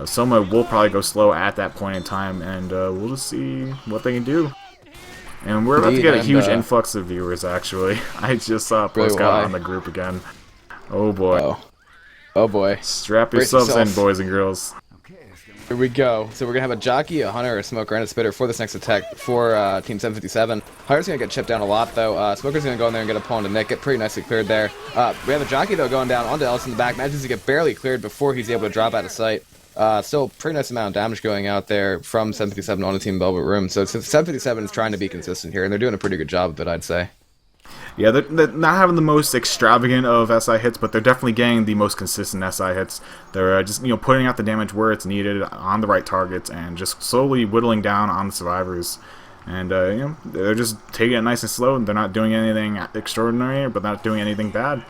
Soma will probably go slow at that point in time, and we'll just see what they can do. And we're about to get a huge influx of viewers, actually. I just saw a post on the group again. Oh boy. Oh boy. Strap yourselves in, boys and girls. Here we go. So we're going to have a Jockey, a Hunter, a Smoker, and a Spitter for this next attack for Team 757. Hunter's going to get chipped down a lot, though. Smoker's going to go in there and get a pull onto Nick. Get pretty nicely cleared there. We have a Jockey, though, going down onto Ellis in the back. Manages to get barely cleared before he's able to drop out of sight. Still pretty nice amount of damage going out there from 757 on the Team Velvet Room. So 757 is trying to be consistent here, and they're doing a pretty good job of it, I'd say. Yeah, they're not having the most extravagant of SI hits, but they're definitely getting the most consistent SI hits. They're just putting out the damage where it's needed on the right targets and just slowly whittling down on the survivors. And they're just taking it nice and slow. And they're not doing anything extraordinary, but not doing anything bad.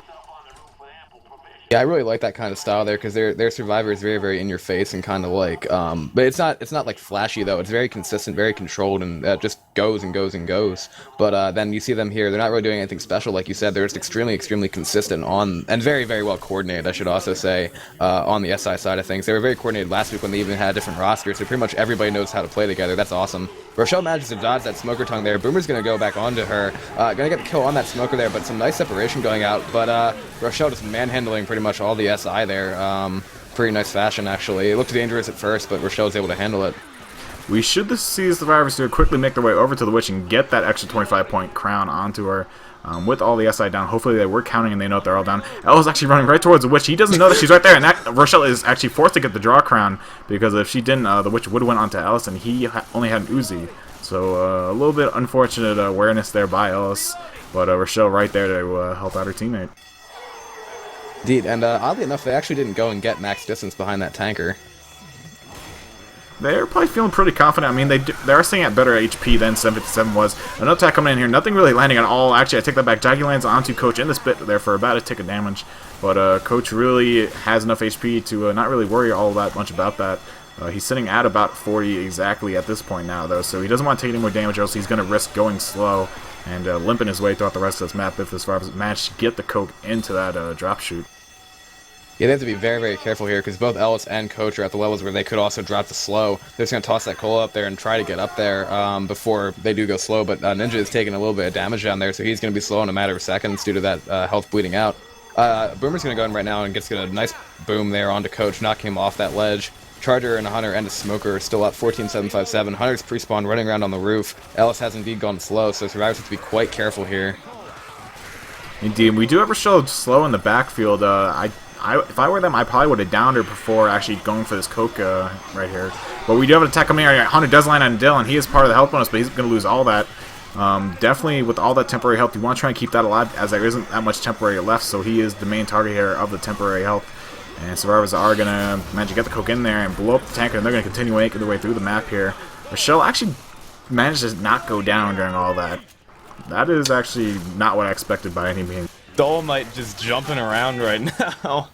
Yeah, I really like that kind of style there because their survivor is very, very in your face and kind of like, but it's not like flashy though. It's very consistent, very controlled, and just goes and goes and goes. But then you see them here; they're not really doing anything special, like you said. They're just extremely, extremely consistent and very, very well coordinated. I should also say on the SI side of things, they were very coordinated last week when they even had different rosters. So pretty much everybody knows how to play together. That's awesome. Rochelle manages to dodge that smoker tongue there. Boomer's gonna go back onto her, gonna get the kill on that smoker there, but some nice separation going out. But Rochelle just manhandling pretty much all the SI there. Pretty nice fashion, actually. It looked dangerous at first, but Rochelle's able to handle it. We should see the survivors here quickly make their way over to the witch and get that extra 25-point crown onto her. With all the SI down, hopefully they were counting and they know they're all down. Ella's actually running right towards the witch. He doesn't know that she's right there, and Rochelle is actually forced to get the draw crown because if she didn't, the witch would have went onto Ellis, and he only had an Uzi. So a little bit unfortunate awareness there by Ellis, but Rochelle right there to help out her teammate. Indeed, and oddly enough, they actually didn't go and get max distance behind that tanker. They're probably feeling pretty confident. I mean, they are staying at better HP than 757 was. Another attack coming in here. Nothing really landing at all. Actually, I take that back. Jockey lands onto Coach in the spit there for about a tick of damage. But Coach really has enough HP to not really worry all that much about that. He's sitting at about 40 exactly at this point now, though. So he doesn't want to take any more damage, or else he's going to risk going slow and limping his way throughout the rest of this map if this Survivors manage to get the Coke into that drop chute. Yeah, they have to be very, very careful here because both Ellis and Coach are at the levels where they could also drop the slow. They're just going to toss that cola up there and try to get up there before they do go slow, but Ninja is taking a little bit of damage down there, so he's going to be slow in a matter of seconds due to that health bleeding out. Boomer's going to go in right now and gets a nice boom there onto Coach, knocking him off that ledge. Charger and a Hunter and a Smoker are still up 14,757. Hunter's pre-spawn running around on the roof. Ellis has indeed gone slow, so Survivors have to be quite careful here. Indeed, we do have Rochelle slow in the backfield. If I were them, I probably would have downed her before actually going for this Coke right here. But we do have an attack coming here. Hunter does land on Dylan. He is part of the health bonus, but he's going to lose all that. Definitely, with all that temporary health, you want to try and keep that alive, as there isn't that much temporary left, so he is the main target here of the temporary health. And Survivors are going to manage to get the Coke in there and blow up the tanker, and they're going to continue making their way through the map here. Rochelle actually managed to not go down during all that. That is actually not what I expected by any means. Dolomite just jumping around right now.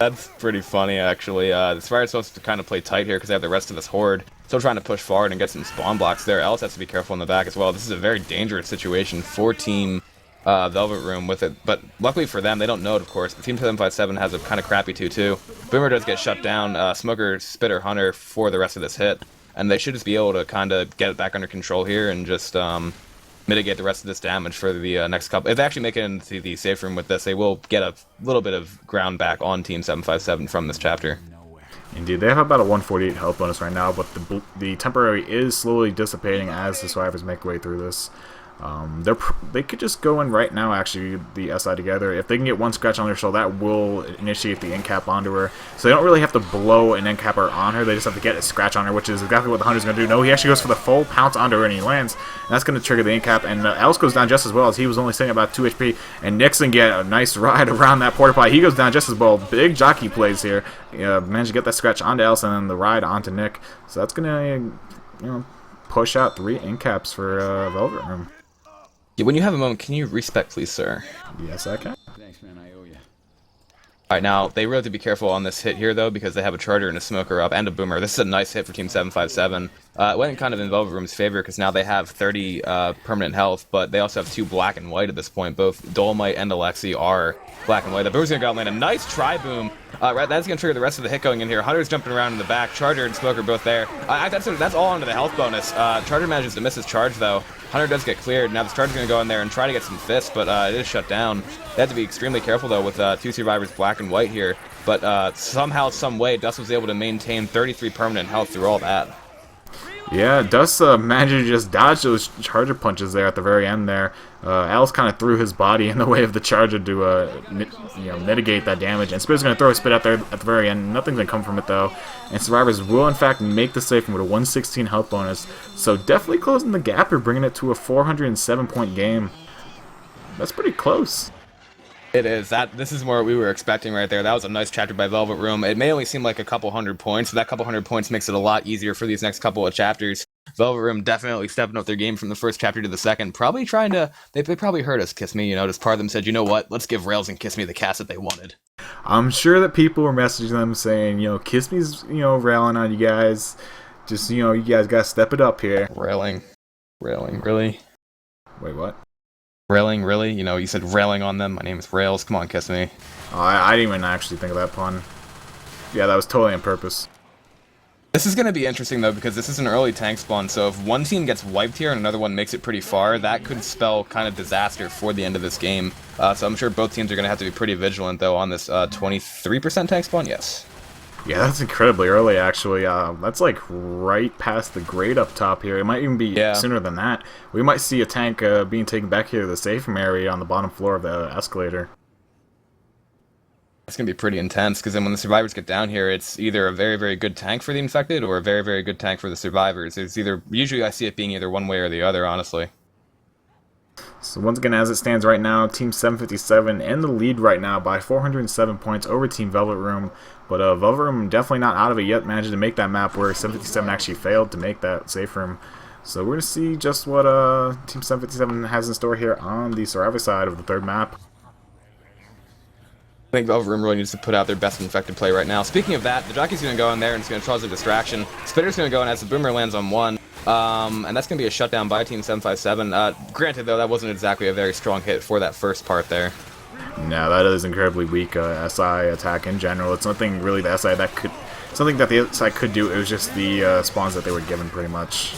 That's pretty funny, actually. The Survivor's supposed to kind of play tight here because they have the rest of this horde. Still trying to push forward and get some spawn blocks there. Ellis has to be careful in the back as well. This is a very dangerous situation for Team Velvet Room with it. But luckily for them, they don't know it, of course. But Team 757 has a kind of crappy 2-2. Boomer does get shut down. Smoker, Spitter, Hunter for the rest of this hit. And they should just be able to kind of get it back under control here and just mitigate the rest of this damage for the next couple. If they actually make it into the safe room with this, they will get a little bit of ground back on Team 757 from this chapter. Indeed, they have about a 148 health bonus right now, but the temporary is slowly dissipating as the Survivors make their way through this. They could just go in right now, actually, the SI together. If they can get one scratch on their shell, that will initiate the end cap onto her. So they don't really have to blow an end capper on her. They just have to get a scratch on her, which is exactly what the Hunter's going to do. No, he actually goes for the full pounce onto her, and he lands. And that's going to trigger the end cap. And Alice goes down just as well, as he was only sitting at about 2 HP. And Nixon get a nice ride around that porta potty. He goes down just as well. Big jockey plays here. Managed to get that scratch onto Alice and then the ride onto Nick. So that's going to push out 3 end caps for Velvet Room. Yeah, when you have a moment, can you respec, please, sir? Yes, I can. Thanks, man. I owe you. Alright, now, they really have to be careful on this hit here, though, because they have a Charger and a Smoker up and a Boomer. This is a nice hit for Team 757. It went kind of in Velvet Room's favor, because now they have 30 permanent health, but they also have 2 black and white at this point. Both Dolomite and Alexi are black and white. The Boomer's going to go out and land a nice tri-boom. Right, that's going to trigger the rest of the hit going in here. Hunter's jumping around in the back. Charger and Smoker both there. That's all under the health bonus. Charger manages to miss his charge, though. Hunter does get cleared. Now the Charger's going to go in there and try to get some fists, but it is shut down. They have to be extremely careful, though, with 2 survivors black and white here. But somehow, some way, Dust was able to maintain 33 permanent health through all that. Yeah, Dust managed to just dodge those Charger punches there at the very end there. Alice kind of threw his body in the way of the Charger to mitigate that damage. And Spit's going to throw a Spit out there at the very end. Nothing's going to come from it, though. And Survivors will, in fact, make the safe with a 116 health bonus. So definitely closing the gap here, bringing it to a 407-point game. That's pretty close. It is. This is what we were expecting right there. That was a nice chapter by Velvet Room. It may only seem like a couple hundred points, but that couple hundred points makes it a lot easier for these next couple of chapters. Velvet Room definitely stepping up their game from the first chapter to the second. Probably trying to... They probably heard us, Kissme, just part of them said, you know what, let's give Rails and Kissme the cast that they wanted. I'm sure that people were messaging them saying, Kissme's, railing on you guys. Just, you guys gotta step it up here. Railing, really? Wait, what? Railing, really? You said railing on them. My name is Rails. Come on, Kissme. Oh, I didn't even actually think of that pun. Yeah, that was totally on purpose. This is going to be interesting, though, because this is an early tank spawn, so if one team gets wiped here and another one makes it pretty far, that could spell kind of disaster for the end of this game. So I'm sure both teams are going to have to be pretty vigilant, though, on this 23% tank spawn, yes. Yeah, that's incredibly early, actually. That's like right past the grade up top here. It might even be sooner than that. We might see a tank being taken back here to the safe room area on the bottom floor of the escalator. It's going to be pretty intense, because then when the survivors get down here, it's either a very, very good tank for the infected, or a very, very good tank for the survivors. It's either, usually I see it being either one way or the other, honestly. So once again, as it stands right now, Team 757 in the lead right now by 407 points over Team Velvet Room. But Velvet Room definitely not out of it yet, managed to make that map where 757 actually failed to make that safe room. So we're going to see just what Team 757 has in store here on the survivor side of the third map. I think Velvet Room really needs to put out their best infected play right now. Speaking of that, the jockey's going to go in there and it's going to cause a distraction. Spitter's going to go in as the boomer lands on one. And that's going to be a shutdown by Team 757. Granted, though, that wasn't exactly a very strong hit for that first part there. No, that is incredibly weak SI attack in general. It's nothing really the SI that could... Something that the SI could do, it was just the spawns that they were given pretty much.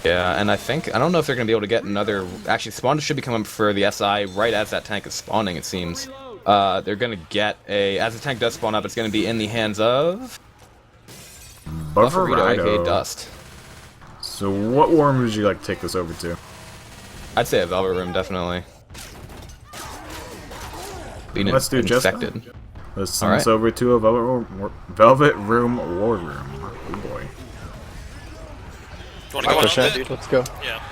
Yeah, and I don't know if they're going to be able to get another... Actually, spawns should be coming for the SI right as that tank is spawning, it seems. They're going to get a... As the tank does spawn up, it's going to be in the hands of... Bufferito, aka Dust. So what war room would you like to take this over to? I'd say a Velvet Room, definitely. Let's do infected. just that. Let's send this over to a Velvet Room war room. Oh boy. You want to go on that, dude? Let's go. Yeah.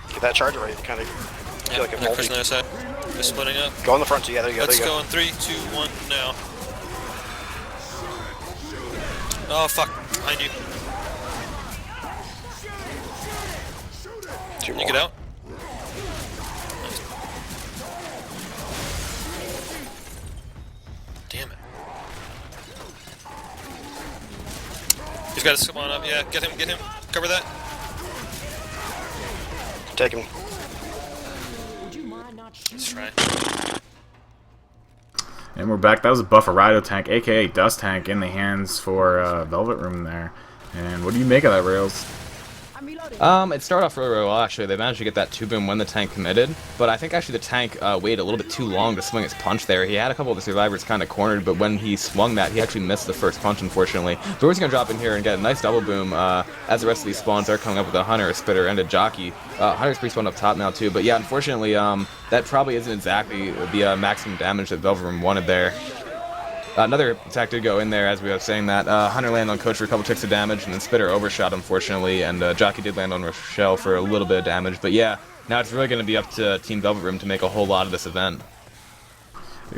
Get that charger ready to kind of feel like a Chris on the other side. They're splitting up. Go on the front, so yeah, there you go. Let's go in 3, 2, 1, now. Oh, fuck. Behind you. Can you get out? Nice. Damn it. He's got to come on up. Yeah, get him. Cover that. Take him. Let's try. And we're back. That was a Bufferito tank, aka Dust Tank, in the hands for Velvet Room there. And what do you make of that, Rails? It started off really, really well, actually. They managed to get that 2-boom when the tank committed, but I think actually the tank waited a little bit too long to swing his punch there. He had a couple of the survivors kind of cornered, but when he swung that, he actually missed the first punch, unfortunately. So we're just going to drop in here and get a nice double boom as the rest of these spawns are coming up with a Hunter, a Spitter, and a Jockey. Hunter's pre-spawned up top now, too, but yeah, unfortunately, that probably isn't exactly the maximum damage that Velvet Room wanted there. Another attack did go in there, as we were saying that. Hunter landed on Coach for a couple ticks of damage, and then Spitter overshot, unfortunately, and Jockey did land on Rochelle for a little bit of damage. But yeah, now it's really going to be up to Team Velvet Room to make a whole lot of this event.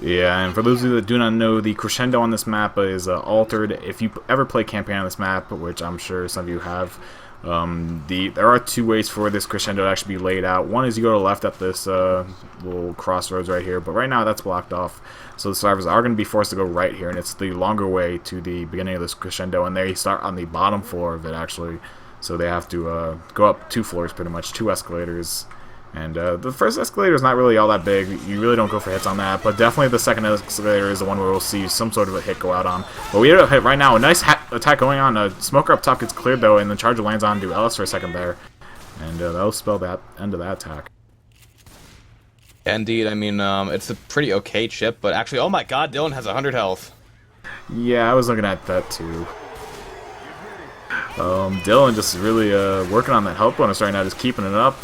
Yeah, and for those of you that do not know, the crescendo on this map is altered. If you ever play campaign on this map, which I'm sure some of you have, there are two ways for this crescendo to actually be laid out. One is you go to the left at this little crossroads right here, but right now that's blocked off. So the survivors are going to be forced to go right here, and it's the longer way to the beginning of this crescendo, and they start on the bottom floor of it, actually. So they have to go up 2 floors, pretty much, 2 escalators. And the first escalator is not really all that big. You really don't go for hits on that, but definitely the second escalator is the one where we'll see some sort of a hit go out on. But we have a hit right now. A nice attack going on. Smoker up top gets cleared, though, and the charger lands onto Ellis for a second there. And that'll spell that end of that attack. Indeed, I mean, it's a pretty okay chip, but actually, oh my god, Dylan has 100 health. Yeah, I was looking at that too. Dylan just really working on that health bonus right now, just keeping it up,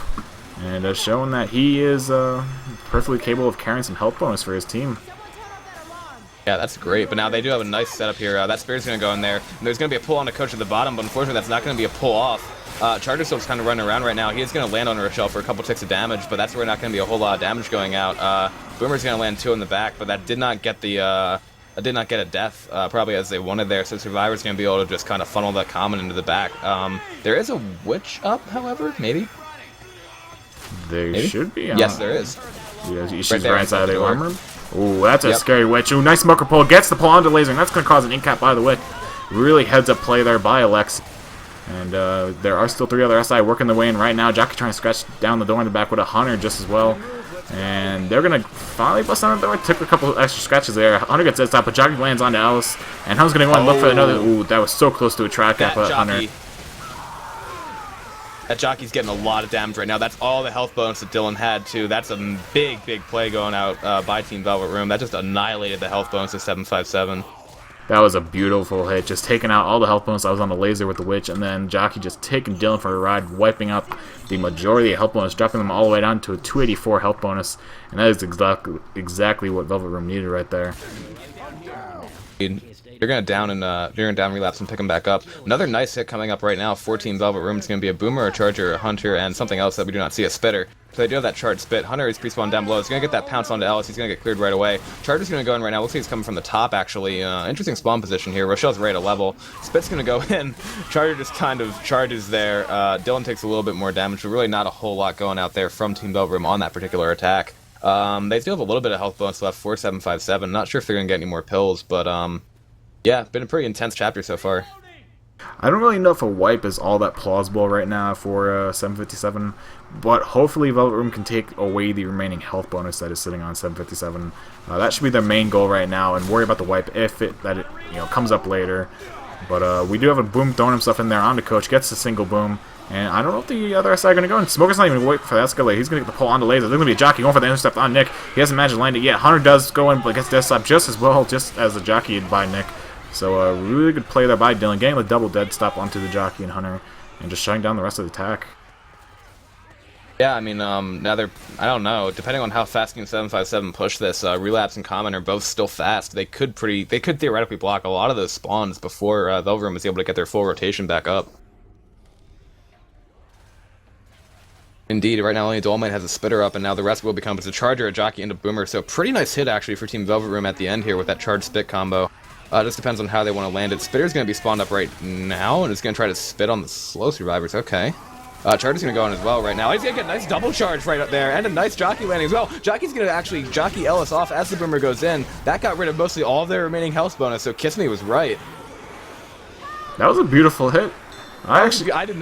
and showing that he is perfectly capable of carrying some health bonus for his team. Yeah, that's great, but now they do have a nice setup here. That Spirit's going to go in there, and there's going to be a pull on the Coach at the bottom, but unfortunately that's not going to be a pull off. Charger Soap's kind of running around right now. He is going to land on Rochelle for a couple ticks of damage, but that's where not going to be a whole lot of damage going out. Boomer's going to land 2 in the back, but that did not get the did not get a death, probably as they wanted there, so Survivor's going to be able to just kind of funnel that common into the back. There is a witch up, however, maybe? There should be. Yes, there is. Yeah, she's right inside the armor. Ooh, that's a scary witch. Ooh, nice smoker pull. Gets the pull onto lasering. That's going to cause an incap by the witch. Really heads up play there by Alex. And there are still 3 other SI working their way in right now. Jockey trying to scratch down the door in the back with a Hunter just as well. And they're going to finally bust on the door. Took a couple extra scratches there. Hunter gets this up, but Jockey lands onto Alice. And Hunter's going to go and look for another. Ooh, that was so close to a track up Hunter. That Jockey's getting a lot of damage right now. That's all the health bonus that Dylan had, too. That's a big, big play going out by Team Velvet Room. That just annihilated the health bonus of 757. That was a beautiful hit, just taking out all the health bonus. I was on the laser with the Witch, and then Jockey just taking Dylan for a ride, wiping out the majority of health bonus, dropping them all the way down to a 284 health bonus, and that is exactly what Velvet Room needed right there. You're gonna down relapse and pick him back up. Another nice hit coming up right now. 14 Velvet Room. It's gonna be a Boomer, a Charger, a Hunter, and something else that we do not see, a Spitter. So they do have that charged Spit. Hunter is pre-spawned down below. He's gonna get that pounce onto Ellis. He's gonna get cleared right away. Charger's gonna go in right now. Looks like he's coming from the top actually. Interesting spawn position here. Rochelle's right at level. Spit's gonna go in. Charger just kind of charges there. Dylan takes a little bit more damage, but really not a whole lot going out there from Team Velvet Room on that particular attack. They still have a little bit of health bonus left. 4757. Not sure if they're gonna get any more pills, but yeah, been a pretty intense chapter so far. I don't really know if a wipe is all that plausible right now for 757, but hopefully Velvet Room can take away the remaining health bonus that is sitting on 757. That should be their main goal right now, and worry about the wipe if it comes up later. But we do have a boom throwing himself in there onto Coach, gets the single boom, and I don't know if the other SI are going to go, and Smoker's not even waiting for the escalate. He's going to get the pull onto laser. There's going to be a Jockey going for the intercept on Nick. He hasn't managed to land it yet. Hunter does go in, but gets death stop just as well, just as the Jockey by Nick. So really good play there by Dylan, getting the double dead stop onto the Jockey and Hunter, and just shutting down the rest of the attack. Yeah, I mean, now they're, I don't know, depending on how fast Team 757 push this, Relapse and Common are both still fast. They could theoretically block a lot of those spawns before Velvet Room is able to get their full rotation back up. Indeed, right now only Dolomite has a Spitter up, and now the rest will become a Charger, a Jockey, and a Boomer. So pretty nice hit actually for Team Velvet Room at the end here with that Charge Spit combo. Just depends on how they want to land it. Spitter's going to be spawned up right now, and it's going to try to spit on the slow survivors. Okay. Charger's going to go in as well right now. He's going to get a nice double charge right up there, and a nice Jockey landing as well. Jockey's going to actually Jockey Ellis off as the Boomer goes in. That got rid of mostly all of their remaining health bonus, so Kissme was right. That was a beautiful hit. I did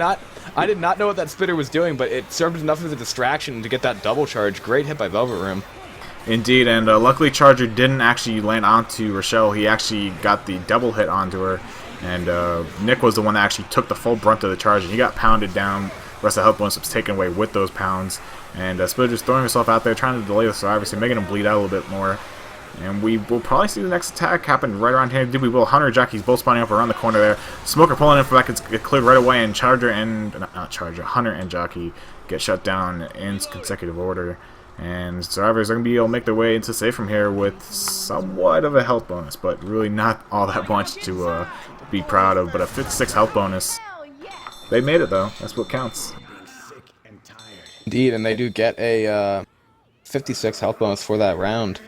not know what that Spitter was doing, but it served enough as a distraction to get that double charge. Great hit by Velvet Room. Indeed, and luckily Charger didn't actually land onto Rochelle. He actually got the double hit onto her, and Nick was the one that actually took the full brunt of the charge, and he got pounded down. The rest of the health bonus was taken away with those pounds, and Spitter just throwing herself out there, trying to delay the survivors, so making him bleed out a little bit more. And we will probably see the next attack happen right around here. Indeed, we will. Hunter and Jockey's both spawning up around the corner there. Smoker pulling in for that, gets cleared right away, and Hunter and Jockey get shut down in consecutive order. And survivors are going to be able to make their way into safe from here with somewhat of a health bonus, but really not all that much to be proud of. But a 56 health bonus. They made it, though. That's what counts. Indeed, and they do get a 56 health bonus for that round.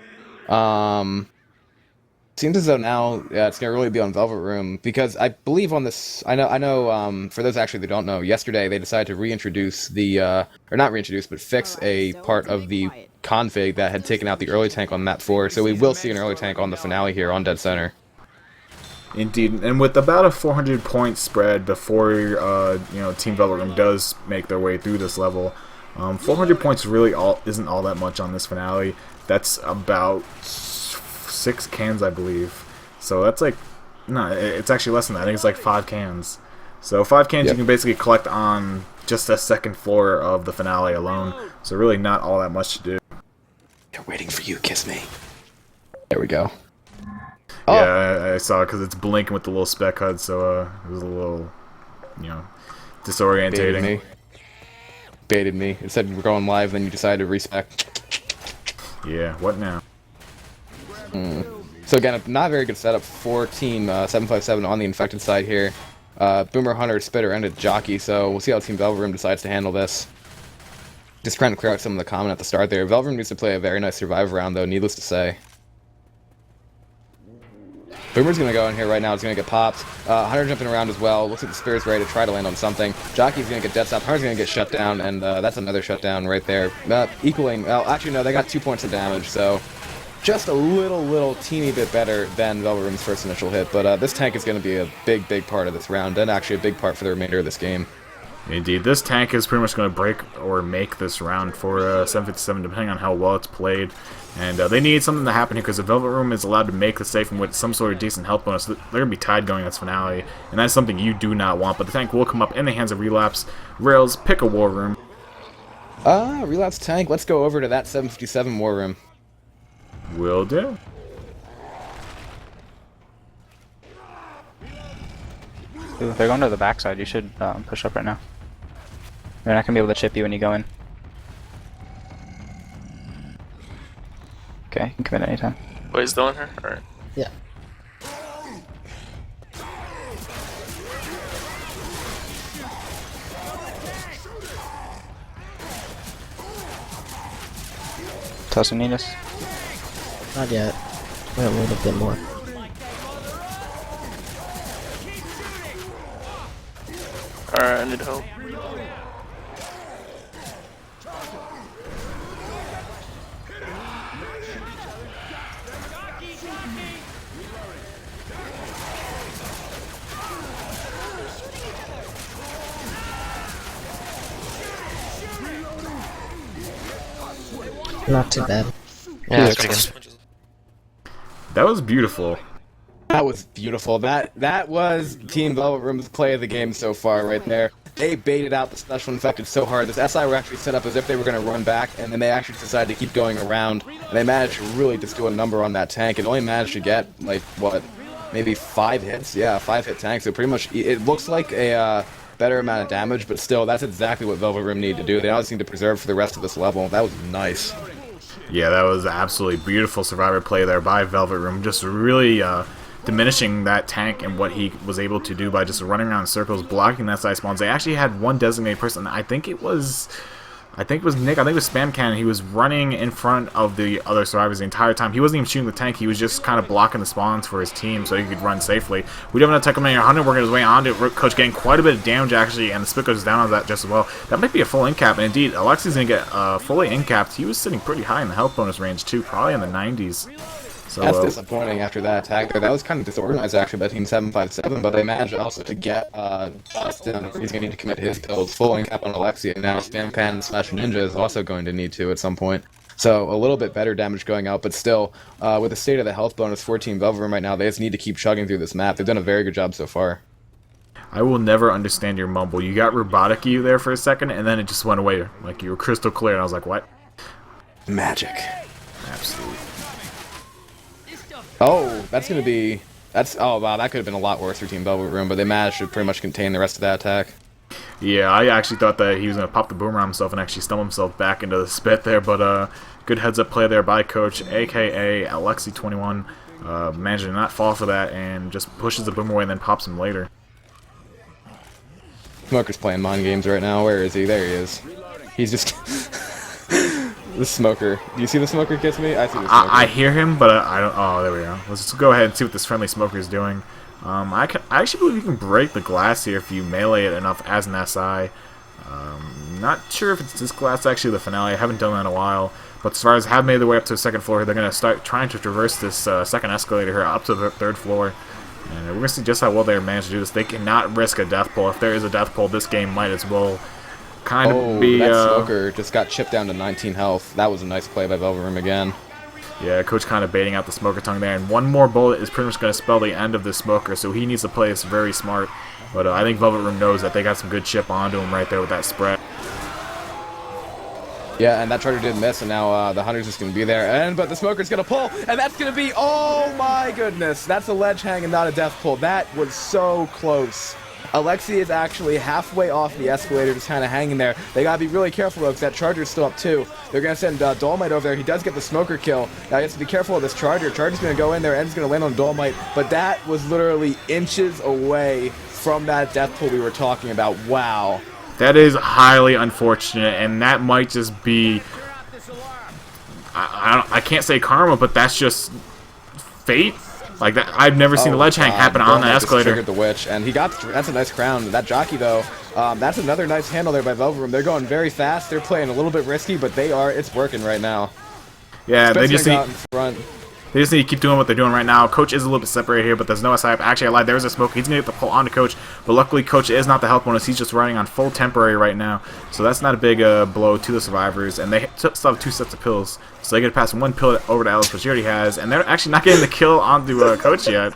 Seems as though now it's gonna really be on Velvet Room, because I believe on this, I know for those actually that don't know, yesterday they decided to reintroduce the or not reintroduce but fix a part of the config that had taken out the early tank on map 4, so we will see an early tank on the finale here on Dead Center. Indeed, and with about a 400 point spread before Team Velvet Room does make their way through this level, 400 points really isn't all that much on this finale. That's about 6 cans, I believe. So that's like, no, it's actually less than that. I think it's like 5 cans. So 5 cans you can basically collect on just the second floor of the finale alone. So really not all that much to do. They're waiting for you, Kissme. There we go. Yeah, I saw it because it's blinking with the little spec HUD, so it was a little, disorientating. Baited me. It said we're going live, then you decided to respec. Yeah, what now? So again, a not very good setup for Team 757 on the infected side here. Boomer, Hunter, Spitter, and a Jockey, so we'll see how Team Velvet Room decides to handle this. Just trying to clear out some of the common at the start there. Velvet Room needs to play a very nice survive round, though, needless to say. Boomer's going to go in here right now. It's going to get popped. Hunter jumping around as well. Looks like the Spirit's ready to try to land on something. Jockey's going to get dead stop. Hunter's going to get shut down, and that's another shutdown right there. Equaling, well, actually, no, they got 2 points of damage, so just a little teeny bit better than Velvet Room's first initial hit. But this tank is going to be a big part of this round, and actually a big part for the remainder of this game. Indeed, this tank is pretty much going to break or make this round for 757, depending on how well it's played. And they need something to happen here, because if Velvet Room is allowed to make the safe and with some sort of decent health bonus, they're going to be tied going this finale, and that's something you do not want. But the tank will come up in the hands of Relapse. Rails, pick a war room. Relapse tank, let's go over to that 757 war room. Will do. Ooh, they're going to the backside. You should push up right now. They're not gonna be able to chip you when you go in. Okay, you can commit anytime. Wait, he's still in her? Alright. Yeah. Toss need us. Not yet. Wait a little bit more. Alright, I need help. Not too bad. Yeah, that's pretty good. That was beautiful. That was beautiful. That was Team Velvet Room's play of the game so far right there. They baited out the special infected so hard. This SI were actually set up as if they were going to run back, and then they actually decided to keep going around. And they managed to really just do a number on that tank. It only managed to get, like, what, maybe 5 hits? Yeah, 5-hit tank. So pretty much, it looks like a better amount of damage, but still, that's exactly what Velvet Room needed to do. They now just need to preserve for the rest of this level. That was nice. Yeah, that was absolutely beautiful Survivor play there by Velvet Room. Just really diminishing that tank and what he was able to do by just running around in circles, blocking that side spawns. They actually had one designated person. I think it was Nick. I think it was Spam Cannon. He was running in front of the other survivors the entire time. He wasn't even shooting the tank. He was just kind of blocking the spawns for his team so he could run safely. We don't have to take him in 100. Working his way on to Coach, getting quite a bit of damage actually, and the split goes down on that just as well. That might be a full in cap, and indeed, Alexi's going to get fully in capped. He was sitting pretty high in the health bonus range too, probably in the 90s. So, that's disappointing after that attack there. That was kind of disorganized actually by Team 757, but they managed also to get Dustin. He's going to need to commit his kills. Full in cap on Alexia, and now Spam Cannon and Smash Ninja is also going to need to at some point. So a little bit better damage going out, but still, with the state of the health bonus for Team Velvet Room right now, they just need to keep chugging through this map. They've done a very good job so far. I will never understand your mumble. You got robotic you there for a second, and then it just went away. Like, you were crystal clear, and I was like, what? Magic. Absolutely. Oh, that's gonna be... Oh, wow, that could have been a lot worse for Team Velvet Room, but they managed to pretty much contain the rest of that attack. Yeah, I actually thought that he was going to pop the boomerang himself and actually stumble himself back into the spit there, but good heads-up play there by Coach, a.k.a. Alexi21. Managed to not fall for that and just pushes the boomerang away and then pops him later. Smoker's playing mind games right now. Where is he? There he is. He's just... The Smoker. Do you see the Smoker, Kissme? I see the Smoker. I hear him, but I don't... Oh, there we go. Let's just go ahead and see what this friendly Smoker is doing. I actually believe you can break the glass here if you melee it enough as an SI. Not sure if it's this glass, actually, the finale. I haven't done that in a while. But as far as have made their way up to the second floor, they're going to start trying to traverse this second escalator here up to the third floor. And we're going to see just how well they manage to do this. They cannot risk a death pull. If there is a death pull, this game might as well kind of be... that Smoker just got chipped down to 19 health. That was a nice play by Velvet Room again. Yeah, Coach kind of baiting out the Smoker tongue there, and one more bullet is pretty much going to spell the end of this Smoker, so he needs to play this very smart. But I think Velvet Room knows that they got some good chip onto him right there with that spread. Yeah, and that Charger did miss, and now the Hunter's just going to be there. But the Smoker's going to pull, and that's going to be... Oh my goodness! That's a ledge hang and not a death pull. That was so close. Alexi is actually halfway off the escalator, just kind of hanging there. They gotta be really careful though, because that Charger's still up too. They're gonna send Dolomite over there. He does get the Smoker kill. Now he has to be careful of this Charger. Charger's gonna go in there, and he's gonna land on Dolomite, but that was literally inches away from that death pull we were talking about. Wow. That is highly unfortunate, and that might just be... I can't say karma, but that's just fate. Like that, I've never seen a ledge hang happen on the escalator. Triggered the witch, and he got. That's a nice crown. That jockey though, that's another nice handle there by Velvet Room. They're going very fast. They're playing a little bit risky, but they are. It's working right now. Yeah, they just need. Out in front. They just need to keep doing what they're doing right now. Coach is a little bit separated here, but there's no SI. Actually, I lied. There's a smoke. He's going to get the pull onto Coach, but luckily Coach is not the health bonus. He's just running on full temporary right now, so that's not a big blow to the survivors, and they still have 2 sets of pills, so they get to pass 1 pill over to Alice, which he already has, and they're actually not getting the kill onto Coach yet.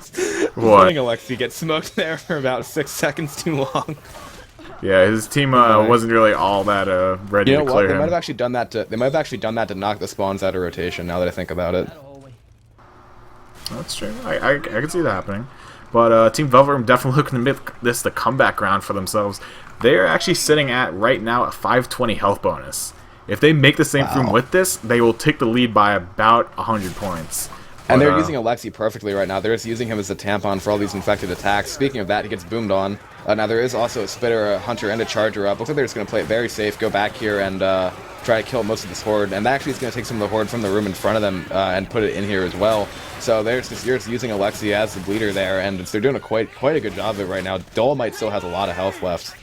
What? Alexi gets smoked there for about 6 seconds too long. Yeah, his team wasn't really all that ready to clear him. They might have actually done that to knock the spawns out of rotation. Now that I think about it. That's true. I can see that happening. But Team Velvet Room definitely looking to make this the comeback ground for themselves. They're actually sitting at, right now, a 520 health bonus. If they make the same room with this, they will take the lead by about 100 points. And they're using Alexi perfectly right now. They're just using him as a tampon for all these infected attacks. Speaking of that, he gets boomed on. Now there is also a Spitter, a Hunter, and a Charger up. Looks like they're just going to play it very safe, go back here, and try to kill most of this Horde. And that actually is going to take some of the Horde from the room in front of them and put it in here as well. So you're just using Alexi as the bleeder there, and they're doing quite a good job of it right now. Dolomite still has a lot of health left.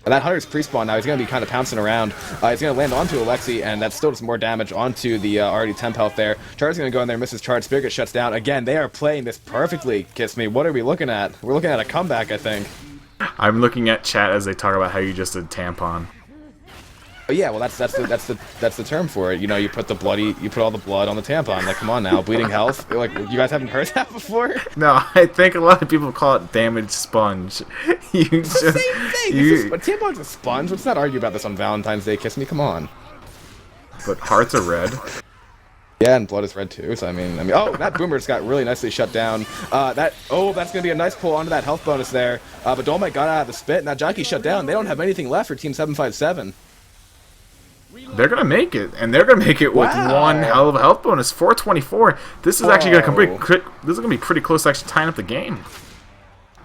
And that Hunter's pre-spawn now, he's going to be kind of pouncing around. He's going to land onto Alexi, and that's still just more damage onto the already temp health there. Char's going to go in there, misses Charge, Spirit gets shuts down. Again, they are playing this perfectly, Kissme. What are we looking at? We're looking at a comeback, I think. I'm looking at chat as they talk about how you just did tampon. Oh yeah, well that's the term for it. You know, you put all the blood on the tampon. Like, come on now, bleeding health. Like, you guys haven't heard that before? No, I think a lot of people call it damaged sponge. It's the same thing. Tampon's a sponge. Let's not argue about this on Valentine's Day, Kissme. Come on. But hearts are red. Yeah, and blood is red too. So I mean, oh, that boomer just got really nicely shut down. That's gonna be a nice pull onto that health bonus there. But Dolomite got out of the spit. Now Jockey shut down. They don't have anything left for Team 757. They're gonna make it, and they're gonna make it with one hell of a health bonus, 424. This is actually gonna this is gonna be pretty close to actually tying up the game.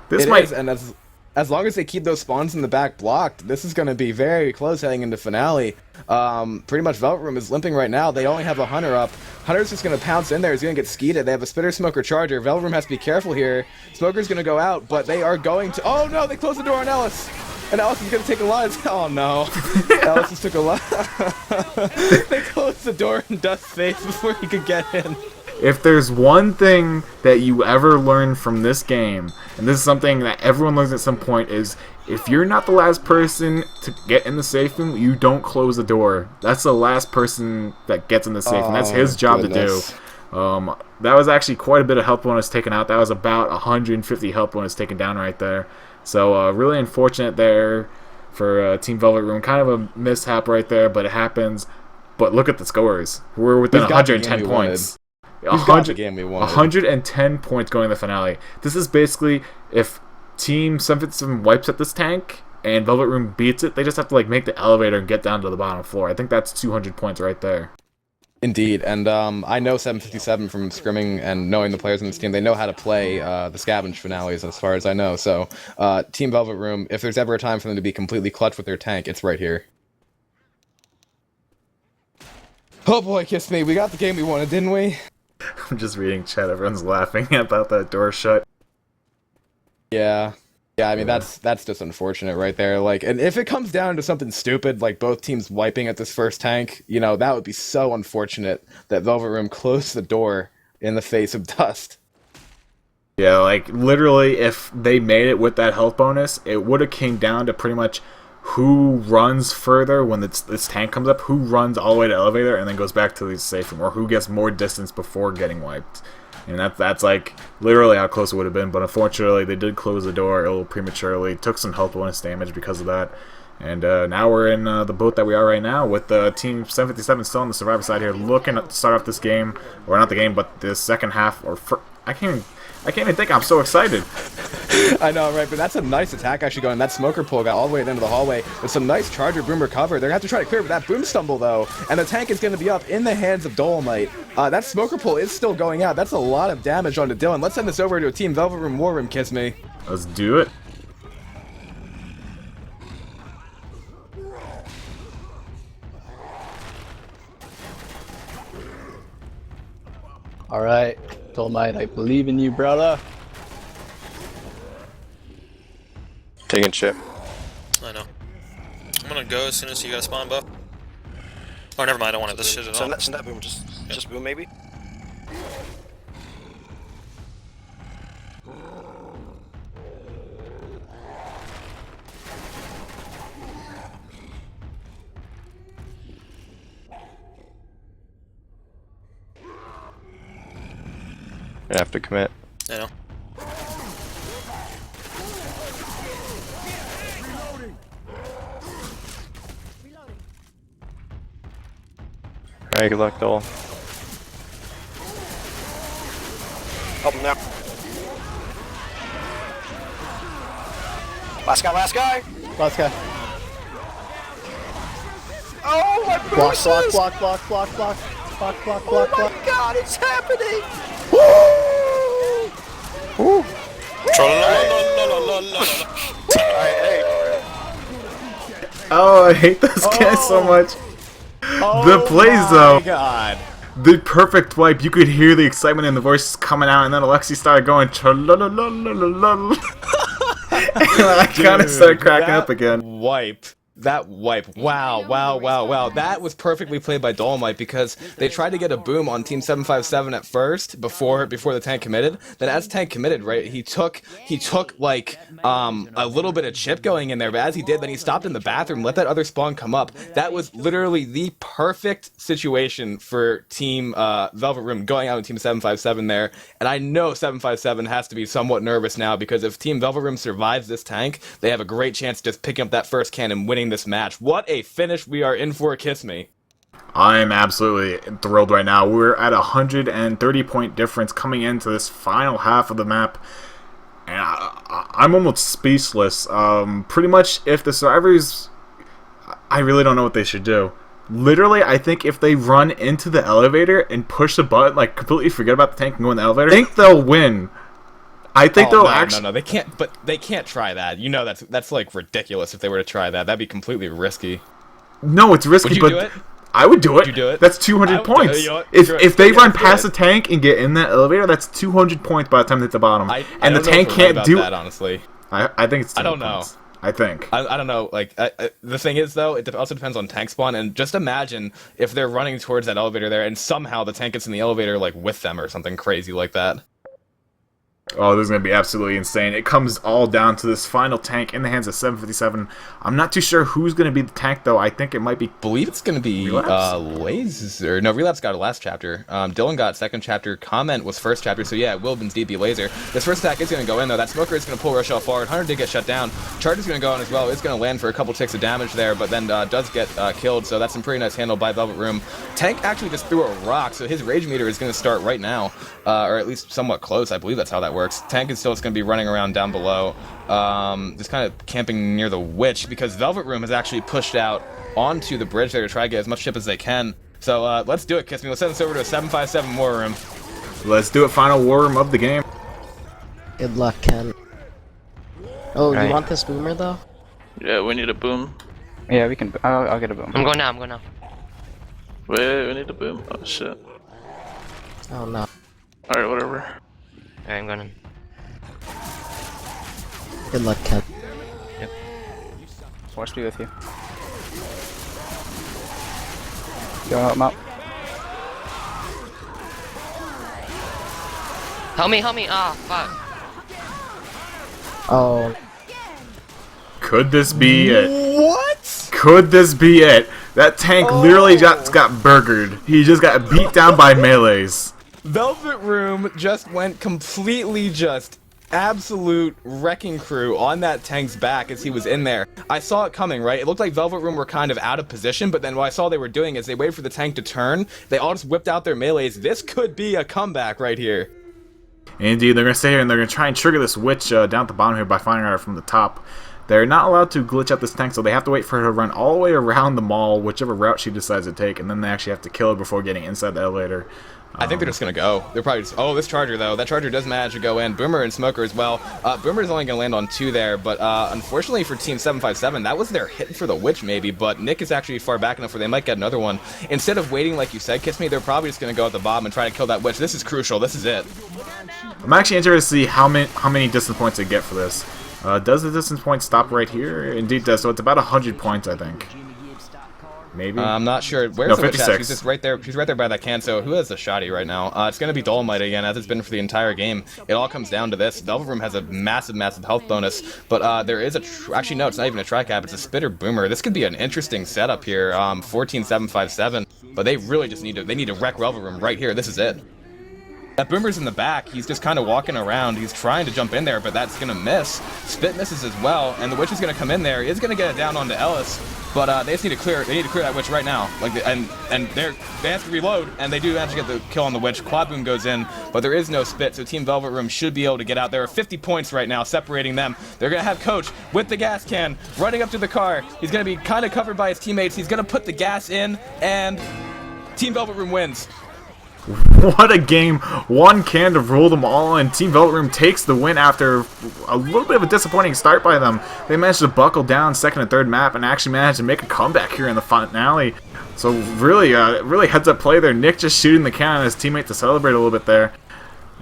This might, and as long as they keep those spawns in the back blocked, this is gonna be very close heading into finale. Pretty much Velvet Room is limping right now. They only have a Hunter up. Hunter's just gonna pounce in there. He's gonna get skeeted. They have a Spitter, Smoker, Charger. Velvet Room has to be careful here. Smoker's gonna go out, but they are going to. Oh no! They closed the door on Ellis. And Ellis is going to take a lot. Oh no. Ellis just took a lot. They closed the door in Dust's face before he could get in. If there's one thing that you ever learn from this game, and this is something that everyone learns at some point, is if you're not the last person to get in the safe room, you don't close the door. That's the last person that gets in the safe, and that's his job to do. That was actually quite a bit of health bonus taken out. That was about 150 health bonus taken down right there. So really unfortunate there for Team Velvet Room. Kind of a mishap right there, but it happens. But look at the scores. We're within 110 points. 110 points going to the finale. This is basically, if Team 757 wipes at this tank and Velvet Room beats it, they just have to make the elevator and get down to the bottom floor. I think that's 200 points right there. Indeed, and I know 757 from scrimming and knowing the players on this team. They know how to play the scavenge finales, as far as I know. So, Team Velvet Room, if there's ever a time for them to be completely clutch with their tank, it's right here. Oh boy, Kissme, we got the game we wanted, didn't we? I'm just reading chat. Everyone's laughing about that door shut. Yeah. Yeah, I mean, that's just unfortunate right there. And if it comes down to something stupid, like both teams wiping at this first tank, you know, that would be so unfortunate that Velvet Room closed the door in the face of Dust. Yeah, literally, if they made it with that health bonus, it would have came down to pretty much who runs further when this tank comes up, who runs all the way to elevator and then goes back to the safe room, or who gets more distance before getting wiped. And that's literally how close it would have been. But unfortunately, they did close the door a little prematurely. Took some health bonus damage because of that. And now we're in the boat that we are right now, with Team 757 still on the survivor side here, looking to start off this game, or not the game, but the second half. I can't even think. I'm so excited. I know, right? But that's a nice attack actually going. That smoker pull got all the way to the end of the hallway with some nice Charger boom recover. They're going to have to try to clear with that boom stumble, though. And the tank is going to be up in the hands of Dolomite. That smoker pull is still going out. That's a lot of damage onto Dylan. Let's send this over to a Team Velvet Room War Room, Kissme. Let's do it. Alright, Dolomite, I believe in you, brother. Taking chip. I know. I'm gonna go as soon as you got a spawn buff. Oh, never mind, I don't want this shit at all. Send that boom, just boom maybe? You have to commit. I know. Alright, good luck, Dole. Help him now. Last guy, last guy! Last guy. Oh, my Block, bruises! block, block, block, block, block, block, block, Oh block, my block. god, it's happening! Alright, hey. Oh, I hate this guy so much. The plays, though. God. The perfect wipe. You could hear the excitement in the voices coming out, and then Alexi started going. And I kind of started cracking up again. That wipe. Wow. That was perfectly played by Dolomite because they tried to get a boom on Team 757 at first before the tank committed. Then as tank committed, right, he took like a little bit of chip going in there, but as he did, then he stopped in the bathroom, let that other spawn come up. That was literally the perfect situation for Team Velvet Room going out with Team 757 there. And I know 757 has to be somewhat nervous now because if Team Velvet Room survives this tank, they have a great chance of just picking up that first can and winning this match. What a finish we are in for, Kissme. I am absolutely thrilled right now. We're at a 130-point difference coming into this final half of the map. And I'm almost speechless. Pretty much, if the survivors... I really don't know what they should do. Literally, I think if they run into the elevator and push the button, like completely forget about the tank and go in the elevator, I think they'll win. I think they'll actually... No, they can't. But they can't try that. You know, that's like ridiculous if they were to try that. That'd be completely risky. No, it's risky. Would you but do it? I would do it. Would you do it? That's 200 points. You know if they run past the the tank and get in that elevator, that's 200 points by the time they hit the bottom. And the tank can't do that, honestly. I think it's 200 I don't know. points. I think. I don't know. Like the thing is, though, it also depends on tank spawn. And just imagine if they're running towards that elevator there, and somehow the tank gets in the elevator like with them or something crazy like that. Oh, this is going to be absolutely insane. It comes all down to this final tank in the hands of 757. I'm not too sure who's going to be the tank, though. I think it might be... I believe it's going to be Laser. No, Relapse got a last chapter. Dylan got second chapter. Comment was first chapter. So yeah, it will be DB Laser. This first attack is going to go in, though. That Smoker is going to pull WatchL forward. Hunter did get shut down. Charge is going to go in as well. It's going to land for a couple ticks of damage there, but then does get killed. So that's some pretty nice handle by Velvet Room. Tank actually just threw a rock, so his rage meter is going to start right now, or at least somewhat close. I believe that's how that works. Tank is still going to be running around down below, just kind of camping near the witch because Velvet Room has actually pushed out onto the bridge there to try to get as much chip as they can. So let's do it, Kissme. Let's send this over to a 757 war room. Let's do it. Final war room of the game. Good luck, Ken. Oh, Right. you want this boomer though? Yeah, we need a boom. Yeah, we can. I'll get a boom. I'm going now. Wait, we need a boom. Oh shit. Oh no. Alright, whatever. Alright, I'm going in. Good luck, Ken. Watch me with you. Go help him out. Help me! Ah, fuck. Oh. Could this be it? What? Could this be it? That tank literally just got burgered. He just got beat down by melees. Velvet Room just went completely absolute wrecking crew on that tank's back as he was in there. I saw it coming, right? It looked like Velvet Room were kind of out of position, but then what I saw they were doing is they waited for the tank to turn. They all just whipped out their melees. This could be a comeback right here. Indeed, they're going to stay here and they're going to try and trigger this witch down at the bottom here by firing her from the top. They're not allowed to glitch up this tank, so they have to wait for her to run all the way around the mall, whichever route she decides to take, and then they actually have to kill her before getting inside the elevator. I think they're just going to go. They're probably just... Oh, this Charger, though. That Charger does manage to go in. Boomer and Smoker as well. Boomer's only going to land on 2 there, but unfortunately for Team 757, that was their hit for the Witch, maybe, but Nick is actually far back enough where they might get another one. Instead of waiting, like you said, Kissme, they're probably just going to go at the bottom and try to kill that Witch. This is crucial. This is it. I'm actually interested to see how many distance points they get for this. Does the distance point stop right here? Indeed does, so it's about 100 points, I think. Maybe? I'm not sure. Where's No, the Witch at? 56. She's just right there. She's right there by that can. So who has the shotty right now? It's going to be Dolomite again, as it's been for the entire game. It all comes down to this. Velvet Room has a massive health bonus, but there is a... Actually, no, it's not even a tri-cap. It's a Spitter Boomer. This could be an interesting setup here. 14-7-5-7, but they really just need to... They need to wreck Velvet Room right here. This is it. That Boomer's in the back. He's just kind of walking around. He's trying to jump in there, but that's going to miss. Spit misses as well, and the Witch is going to come in there. He's going to get it down onto Ellis, but they just need to clear. They need to clear that Witch right now. Like, and they have to reload, and they do actually get the kill on the Witch. Quad Boom goes in, but there is no Spit, so Team Velvet Room should be able to get out. There are 50 points right now separating them. They're going to have Coach with the gas can running up to the car. He's going to be kind of covered by his teammates. He's going to put the gas in, and Team Velvet Room wins. What a game. One can to rule them all, and Team Velvet Room takes the win after a little bit of a disappointing start by them. They managed to buckle down second and third map and actually managed to make a comeback here in the finale. So really, really heads up play there. Nick just shooting the can on his teammate to celebrate a little bit there.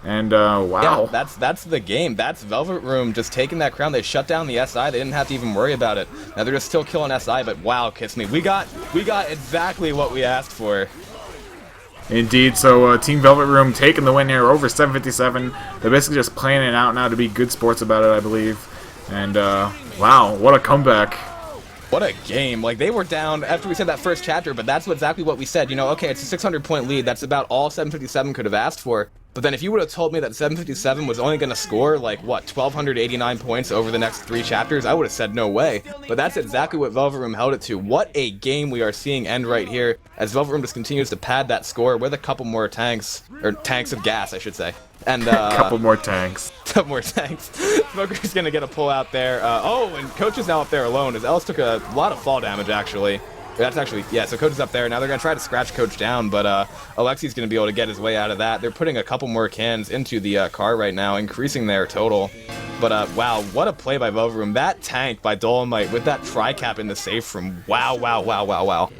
And wow. Yeah, that's the game. That's Velvet Room just taking that crown. They shut down the SI. They didn't have to even worry about it. Now they're just still killing SI, but wow, Kissme. We got exactly what we asked for. Indeed, so Team Velvet Room taking the win here over 757. They're basically just playing it out now to be good sports about it, I believe. And wow, what a comeback. What a game. Like, they were down after we said that first chapter, but that's exactly what we said. You know, okay, it's a 600-point lead. That's about all 757 could have asked for. But then if you would have told me that 757 was only going to score, like, what, 1,289 points over the next 3 chapters, I would have said no way. But that's exactly what Velvet Room held it to. What a game we are seeing end right here, as Velvet Room just continues to pad that score with a couple more tanks, or tanks of gas, I should say. And couple more tanks. Couple more tanks. Smoker's going to get a pull out there. Oh, and Coach is now up there alone, as Ellis took a lot of fall damage, actually. That's actually, yeah, so Coach is up there. Now they're going to try to scratch Coach down, but Alexi's going to be able to get his way out of that. They're putting a couple more cans into the car right now, increasing their total. But wow, what a play by Velvet Room. That tank by Dolomite with that tri-cap in the safe room. Wow, wow, wow, wow, wow.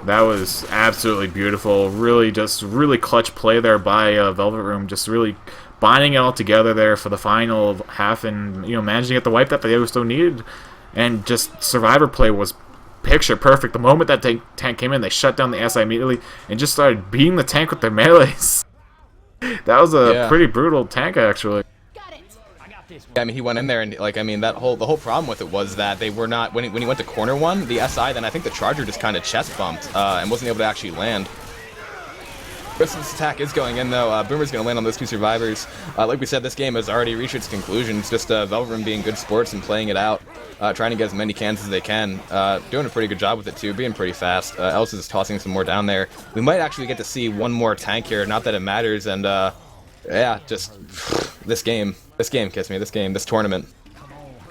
That was absolutely beautiful. Really clutch play there by Velvet Room. Just really binding it all together there for the final half and, you know, managing to get the wipe that they so needed. And just Survivor play was picture perfect. The moment that tank came in, they shut down the SI immediately and just started beating the tank with their melees. That was a pretty brutal tank, actually. Yeah, I mean, he went in there and, like, I mean, the whole problem with it was that they were not, when he went to corner one, the SI, then I think the Charger just kind of chest bumped and wasn't able to actually land. This attack is going in, though. Boomer's going to land on those 2 survivors. Like we said, this game has already reached its conclusion. It's just Velvet Room being good sports and playing it out, trying to get as many cans as they can. Doing a pretty good job with it, too, being pretty fast. Ellis is tossing some more down there. We might actually get to see one more tank here, not that it matters, and yeah, just this game, Kissme, this tournament.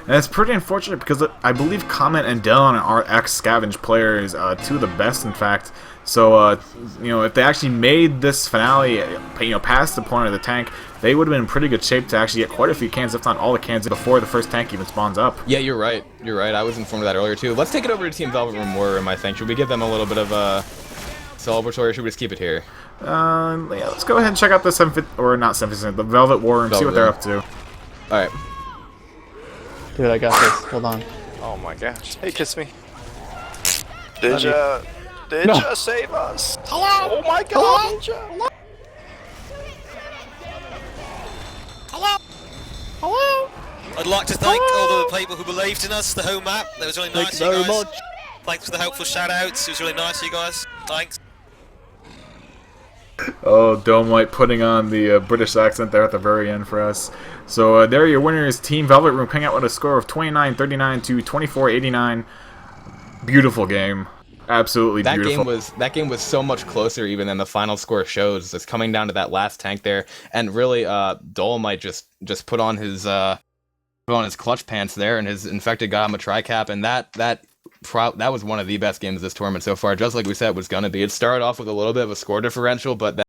And it's pretty unfortunate because I believe Comet and Dylan are ex-Scavenge players, 2 of the best, in fact. So, you know, if they actually made this finale, you know, past the point of the tank, they would have been in pretty good shape to actually get quite a few cans, if not all the cans, before the first tank even spawns up. Yeah, you're right. You're right. I was informed of that earlier, too. Let's take it over to Team Velvet Room War Room, I think. Should we give them a little bit of a celebratory, or should we just keep it here? Yeah, let's go ahead and check out the 750, or not 750, the Velvet War Room, see what they're up to. Alright. Dude, I got this. Hold on. Oh my gosh. Hey, Kissme. Ninja, save us! Hello! Oh my god! Ninja! Hello? I'd like to thank all the people who believed in us, the home map. That was really nice, you guys. Thanks for the helpful shout-outs. It was really nice, you guys. Thanks. Oh, Domelight putting on the British accent there at the very end for us. So there are your winners. Team Velvet Room coming out with a score of 29-39 to 24-89. Beautiful game. Absolutely beautiful. That game was so much closer even than the final score shows. It's coming down to that last tank there, and really, Dolomite just put on his clutch pants there, and his infected got him a tri-cap, and that was one of the best games of this tournament so far. Just like we said it was gonna be. It started off with a little bit of a score differential, but